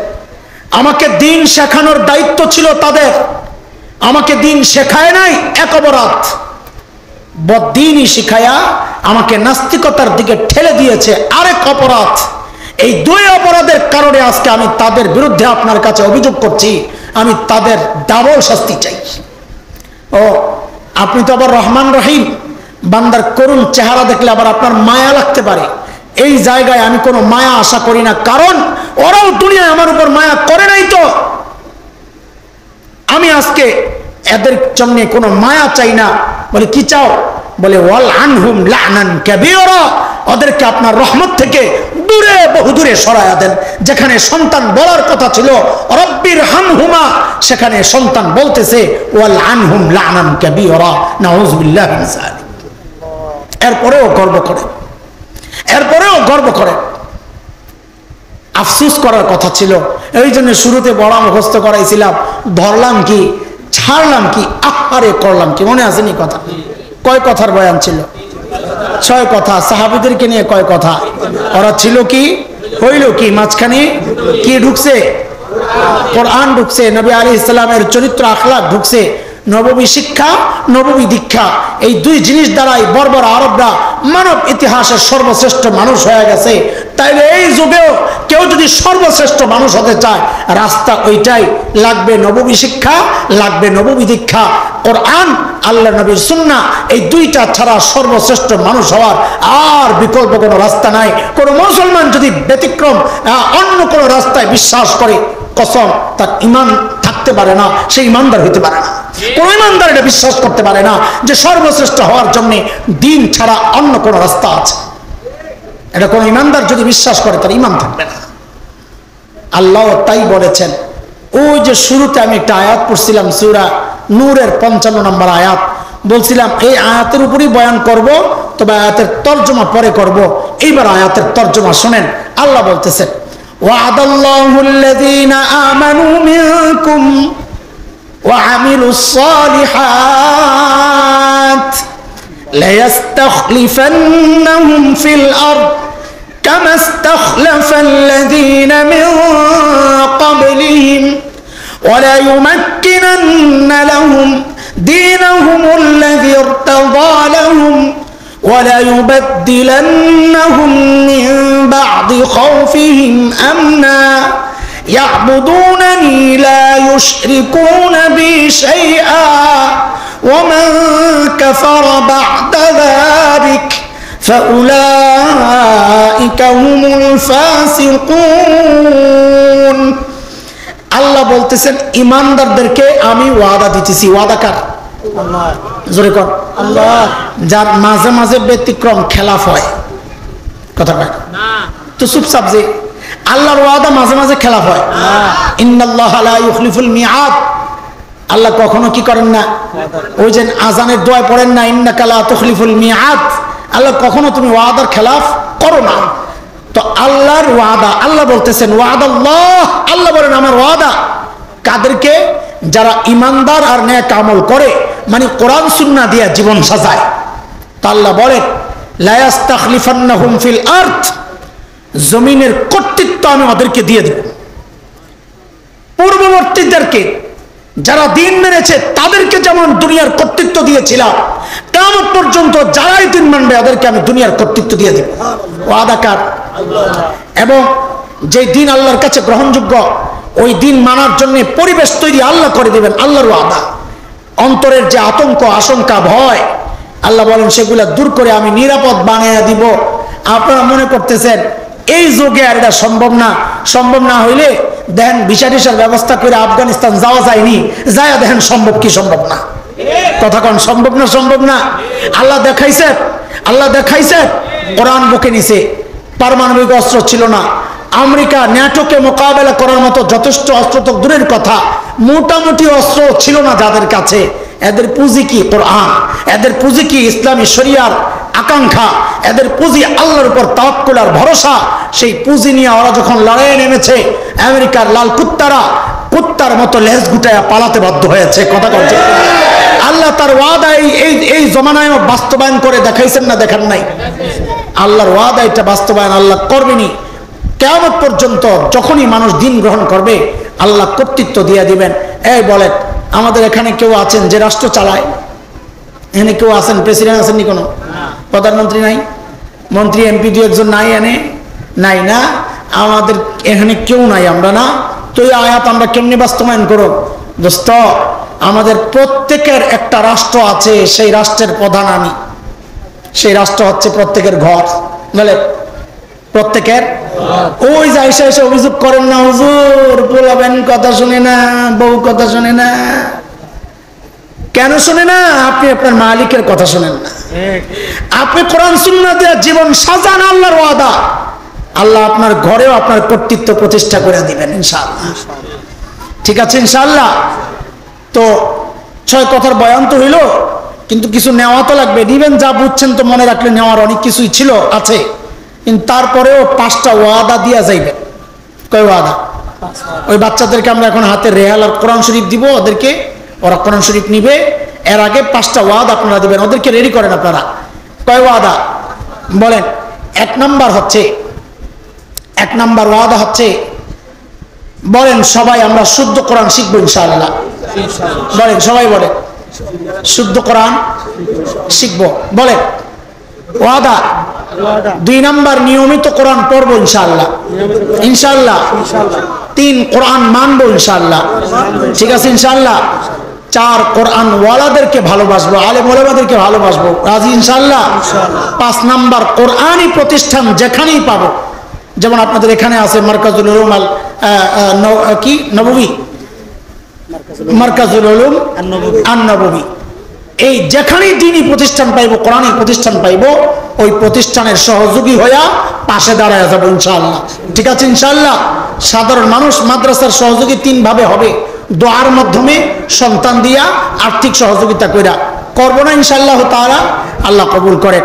আমাকে দিন শেখানোর দায়িত্ব ছিল তাদের, আমাকে দিন শেখায় নাই, এক অপরাধ। বদ্দিনই শিখায়া আমাকে নাস্তিকতার দিকে ঠেলে দিয়েছে, আরেক অপরাধ। এই দুই অপরাধের কারণে আজকে আমি তাদের বিরুদ্ধে আপনার কাছে অভিযোগ করছি, আমি তাদের ডাবল শাস্তি চাই। ও আপনি তো আবার রহমান রহিম, বান্দার করুণ চেহারা দেখলে আবার আপনার মায়া লাগতে পারে। এই জায়গায় আমি কোনো মায়া আশা করি না, কারণ ওরাও দুনিয়ায় আমার উপর মায়া করে নাই। তো আমি আজকে এদের জন্য কোনো মায়া চাই না। বলে কি চাও? বলে ওয়াল আনহুম লানান কাবীরা, ওদেরকে আপনার রহমত থেকে দূরে, বহু দূরে সরায়া দেন। যেখানে সন্তান বলার কথা ছিল রব্বির হামহুমা, সেখানে সন্তান বলতেছে ওয়াল আনহুম লানান কাবীরা, নাউযু বিল্লাহি মিন যালিক। এরপরেও গর্ব করে, আফসোস করার কথা ছিল। এই জন্য শুরুতে বড় মুখস্থ করাইছিলাম, ধরলাম কি ছাড়লাম কি, আহারে করলাম কি। মনে আসেনি কথা? কয় কথার বয়ান ছিল? 6 কথা। সাহাবীদেরকে নিয়ে কয় কথা? ওরা ছিল কি, হইল কি, মাঝখানে কি ঢুকছে? কোরআন ঢুকছে, নবী আলাইহিস সালামের চরিত্র আখলাক ঢুকছে, নববী শিক্ষা, নববী দীক্ষা। এই দুই জিনিস দ্বারাই বর্বর আরবরা মানব ইতিহাসের সর্বশ্রেষ্ঠ মানুষ হয়ে গেছে। তাইলে এই যুগেও কেউ যদি সর্বশ্রেষ্ঠ মানুষ হতে চায়, রাস্তা ওইটাই, লাগবে নববী শিক্ষা, লাগবে নববী দীক্ষা। কোরআন, আল্লাহ নবীর সুন্নাহ, এই দুইটা ছাড়া সর্বশ্রেষ্ঠ মানুষ হওয়ার আর বিকল্প কোনো রাস্তা নাই। কোনো মুসলমান যদি ব্যতিক্রম অন্য কোনো রাস্তায় বিশ্বাস করে, কসম তার ঈমান থাকতে পারে না, সে ঈমানদার হইতে পারে না। কোন ঈমানদার এটা বিশ্বাস করতে পারে না যে সর্বশ্রেষ্ঠ হওয়ার জন্য দিন ছাড়া অন্য কোন রাস্তা আছে। এটা কোন ঈমানদার যদি বিশ্বাস করে, তার ঈমান থাকবে না। আল্লাহ তাই বলেছেন। ওই যে শুরুতে আমি একটা আয়াত পড়ছিলাম, সূরা নূরের 55 নম্বর আয়াত, বলছিলাম এই আয়াতের উপরই বয়ান করব, তবে আয়াতের তরজমা পরে করব। এইবার আয়াতের তরজমা শুনেন। আল্লাহ বলতেছেন, ওয়া'দাল্লাহু আল্লাযীনা আমানু মিনকুম وعملوا الصالحات ليستخلفنهم في الأرض كما استخلف الذين من قبلهم وليمكنن لهم دينهم الذي ارتضى لهم وليبدلنهم من بعد خوفهم أمنا يعبدونني لا يشركون بي شيئا ومن كفر بعد ذلك فأولئك هم الفاسقون। আল্লাহ বলতেছেন ঈমানদারদেরকে আমি ওয়াদা দিতেছি। ওয়াদা কার? আল্লাহ। জোরে কর আল্লাহ। যার মাঝে মাঝে ব্যতিক্রম খেলাফ হয়, কথা কয় না তো চুপচাপ, যে আল্লাহর ওয়াদা মাঝে মাঝে খেলাফ হয়। ইন্নাল্লাহা লা ইউখলিফুল মিআদ, আল্লাহ কখনো কি করেন না, ওই যে আজানের দোয়া পড়েন না, ইন্নাকা লা তুখলিফুল মিআদ, আল্লাহ কখনো তুমি ওয়াদার খেলাফ করো না। তো আল্লাহর ওয়াদা, আল্লাহ বলতেছেন ওয়াদাল্লাহ, আল্লাহ বলেন আমার ওয়াদা কাদেরকে? যারা ঈমানদার আর নেক আমল করে, মানে কোরআন সুন্নাহ দিয়ে জীবন সাজায়। তো আল্লাহ বলেন লা ইস্তাখলিফান্নাহুম ফিল আরদ, জমিনের কর্তৃত্ব আমি ওদেরকে দিয়ে দেব। পূর্ববর্তীদেরকে যারা দিন মেনেছে তাদেরকে যেমন দুনিয়ার কর্তৃত্ব দিয়েছিলাম, কিয়ামত পর্যন্ত যারাই দিন মানবে ওদেরকে আমি দুনিয়ার কর্তৃত্ব দিয়ে দেব। ওয়াদা কার? আল্লাহ। এবং যে দিন আল্লাহর কাছে গ্রহণযোগ্য, ওই দিন মানার জন্য পরিবেশ তৈরি আল্লাহ করে দিবেন। আল্লাহর ওয়াদা। অন্তরের যে আতঙ্ক, আশঙ্কা, ভয়, আল্লাহ বলেন সেগুলা দূর করে আমি নিরাপদ বানাইয়া দিব। আপনারা মনে করতেছেন এই যুগে আর এটা সম্ভব না। সম্ভব না হইলে দেখেন ভিসা টিসার ব্যবস্থা করে আফগানিস্তান যাওয়া যায়নি, যায় দেখেন সম্ভব কি সম্ভব না। কথা কোন সম্ভব না? সম্ভব না। আল্লাহ দেখাইছে, আল্লাহ দেখাইছে। কোরআন বুকে নিছে, পারমাণবিক অস্ত্র ছিল না। আমেরিকা ন্যাটোকে মোকাবেলা করার মতো যথেষ্ট অস্ত্র তো দূরের কথা, মোটামুটি অস্ত্র ছিল না যাদের কাছে। এদের পুঁজি কি? কোরআন। এদের পুঁজি কি? ইসলামী শরিয়ার আকাঙ্ক্ষা। এদের পুঁজি আল্লাহর উপর তাওয়াক্কুল আর ভরসা। সেই পুঁজি নিয়ে ওরা যখন লড়াইয়ে নেমেছে, আমেরিকার লাল কুত্তারা কুত্তার মতো লেজ গুটায়া পালাতে বাধ্য হয়েছে। কথা বলছে আল্লাহ তার ওয়াদা এই জমানায় বাস্তবায়ন করে দেখাইছেন না? দেখান নাই? আল্লাহর ওয়াদা এটা বাস্তবায়ন আল্লাহ করবেনই। কিয়ামত পর্যন্ত যখনই মানুষ দিন গ্রহণ করবে, আল্লাহ কর্তৃত্ব দিয়ে দিবেন। এই বলেন, আমাদের এখানে কেউ আছেন যে রাষ্ট্র চালায়? এখানে কেউ আছেন? প্রেসিডেন্ট আছেননি? কোনো প্রধানমন্ত্রী নাই? মন্ত্রী এমপি দু একজন নাই? এনে নাই না? আমাদের এখানে কেউ নাই, আমরা না তো এই আয়াত আমরা কেমনি বাস্তবায়ন করো? দোস্ত, আমাদের প্রত্যেকের একটা রাষ্ট্র আছে, সেই রাষ্ট্রের প্রধান আমি। সেই রাষ্ট্র হচ্ছে প্রত্যেকের ঘর, বলে প্রত্যেকের। ওই যে এসে এসে অভিযোগ করেন না, হুজুর পোলাবেন কথা শুনে না, বউ কথা শুনে না। কেন শুনে না? আপনি আপনার মালিকের কথা শুনেন না। আপনি কোরআন সুন্নাহ দিয়ে জীবন সাজান, আল্লাহর ওয়াদা আল্লাহ আপনার ঘরেও আপনার কর্তৃত্ব প্রতিষ্ঠা করে দিবেন ইনশাআল্লাহ। ঠিক আছে ইনশাআল্লাহ। তো 6 কথার বয়ান তো হইল, কিন্তু কিছু নেওয়া তো লাগবে। নিবেন যা বুঝছেন তো মনে রাখলে, নেওয়ার অনেক কিছুই ছিল আছে, কিন্তু তারপরেও 5টা ওয়াদা দিয়া যাইবে। কয় ওয়াদা? ওই বাচ্চাদেরকে আমরা এখন হাতে রেহাল আর কোরআন শরীফ দিব, ওদেরকে ওরা কোরআন শরীফ নিবে। এর আগে 5টা ওয়াদা আপনারা দিবেন, ওদেরকে রেডি করেন আপনারা। কয় ওয়াদা বলেন? 1 নাম্বার ওয়াদা হচ্ছে, বলেন সবাই আমরা শুদ্ধ কোরআন শিখবো ইনশাআল্লাহ। বলেন সবাই, বলেন শুদ্ধ কোরআন শিখবো। বলেন ওয়াদা। 2 নাম্বার নিয়মিত কোরআন পড়বো ইনশাআল্লাহ। ইনশাআল্লাহ। 3 কোরআন মানবো ইনশাআল্লাহ। ঠিক আছে ইনশাআল্লাহ। 4 কোরআন ওয়ালাদেরকে ভালোবাসবো, আলেম ওলামাদেরকে ভালোবাসবো, রাজি ইনশাআল্লাহ। 5 নাম্বার কোরআনই প্রতিষ্ঠান যেখানেই পাবো, যেমন আপনাদের এখানে আছে মার্কাজুল উলুম কি নববী, মার্কাজুল উলুম আন-নববী। এই যেখানেই দ্বীনি প্রতিষ্ঠান পাইবো, কোরআনী প্রতিষ্ঠান পাইবো, ওই প্রতিষ্ঠানের সহযোগী হইয়া পাশে দাঁড়ায় যাবো ইনশাআল্লাহ। ঠিক আছে ইনশাআল্লাহ। সাধারণ মানুষ মাদ্রাসার সহযোগী 3 ভাবে হবে: দোয়ার মাধ্যমে, সন্তান দিয়া, আর্থিক সহযোগিতা কইরা। করবো না ইনশাআল্লাহ তাআলা? আল্লাহ কবুল করেন।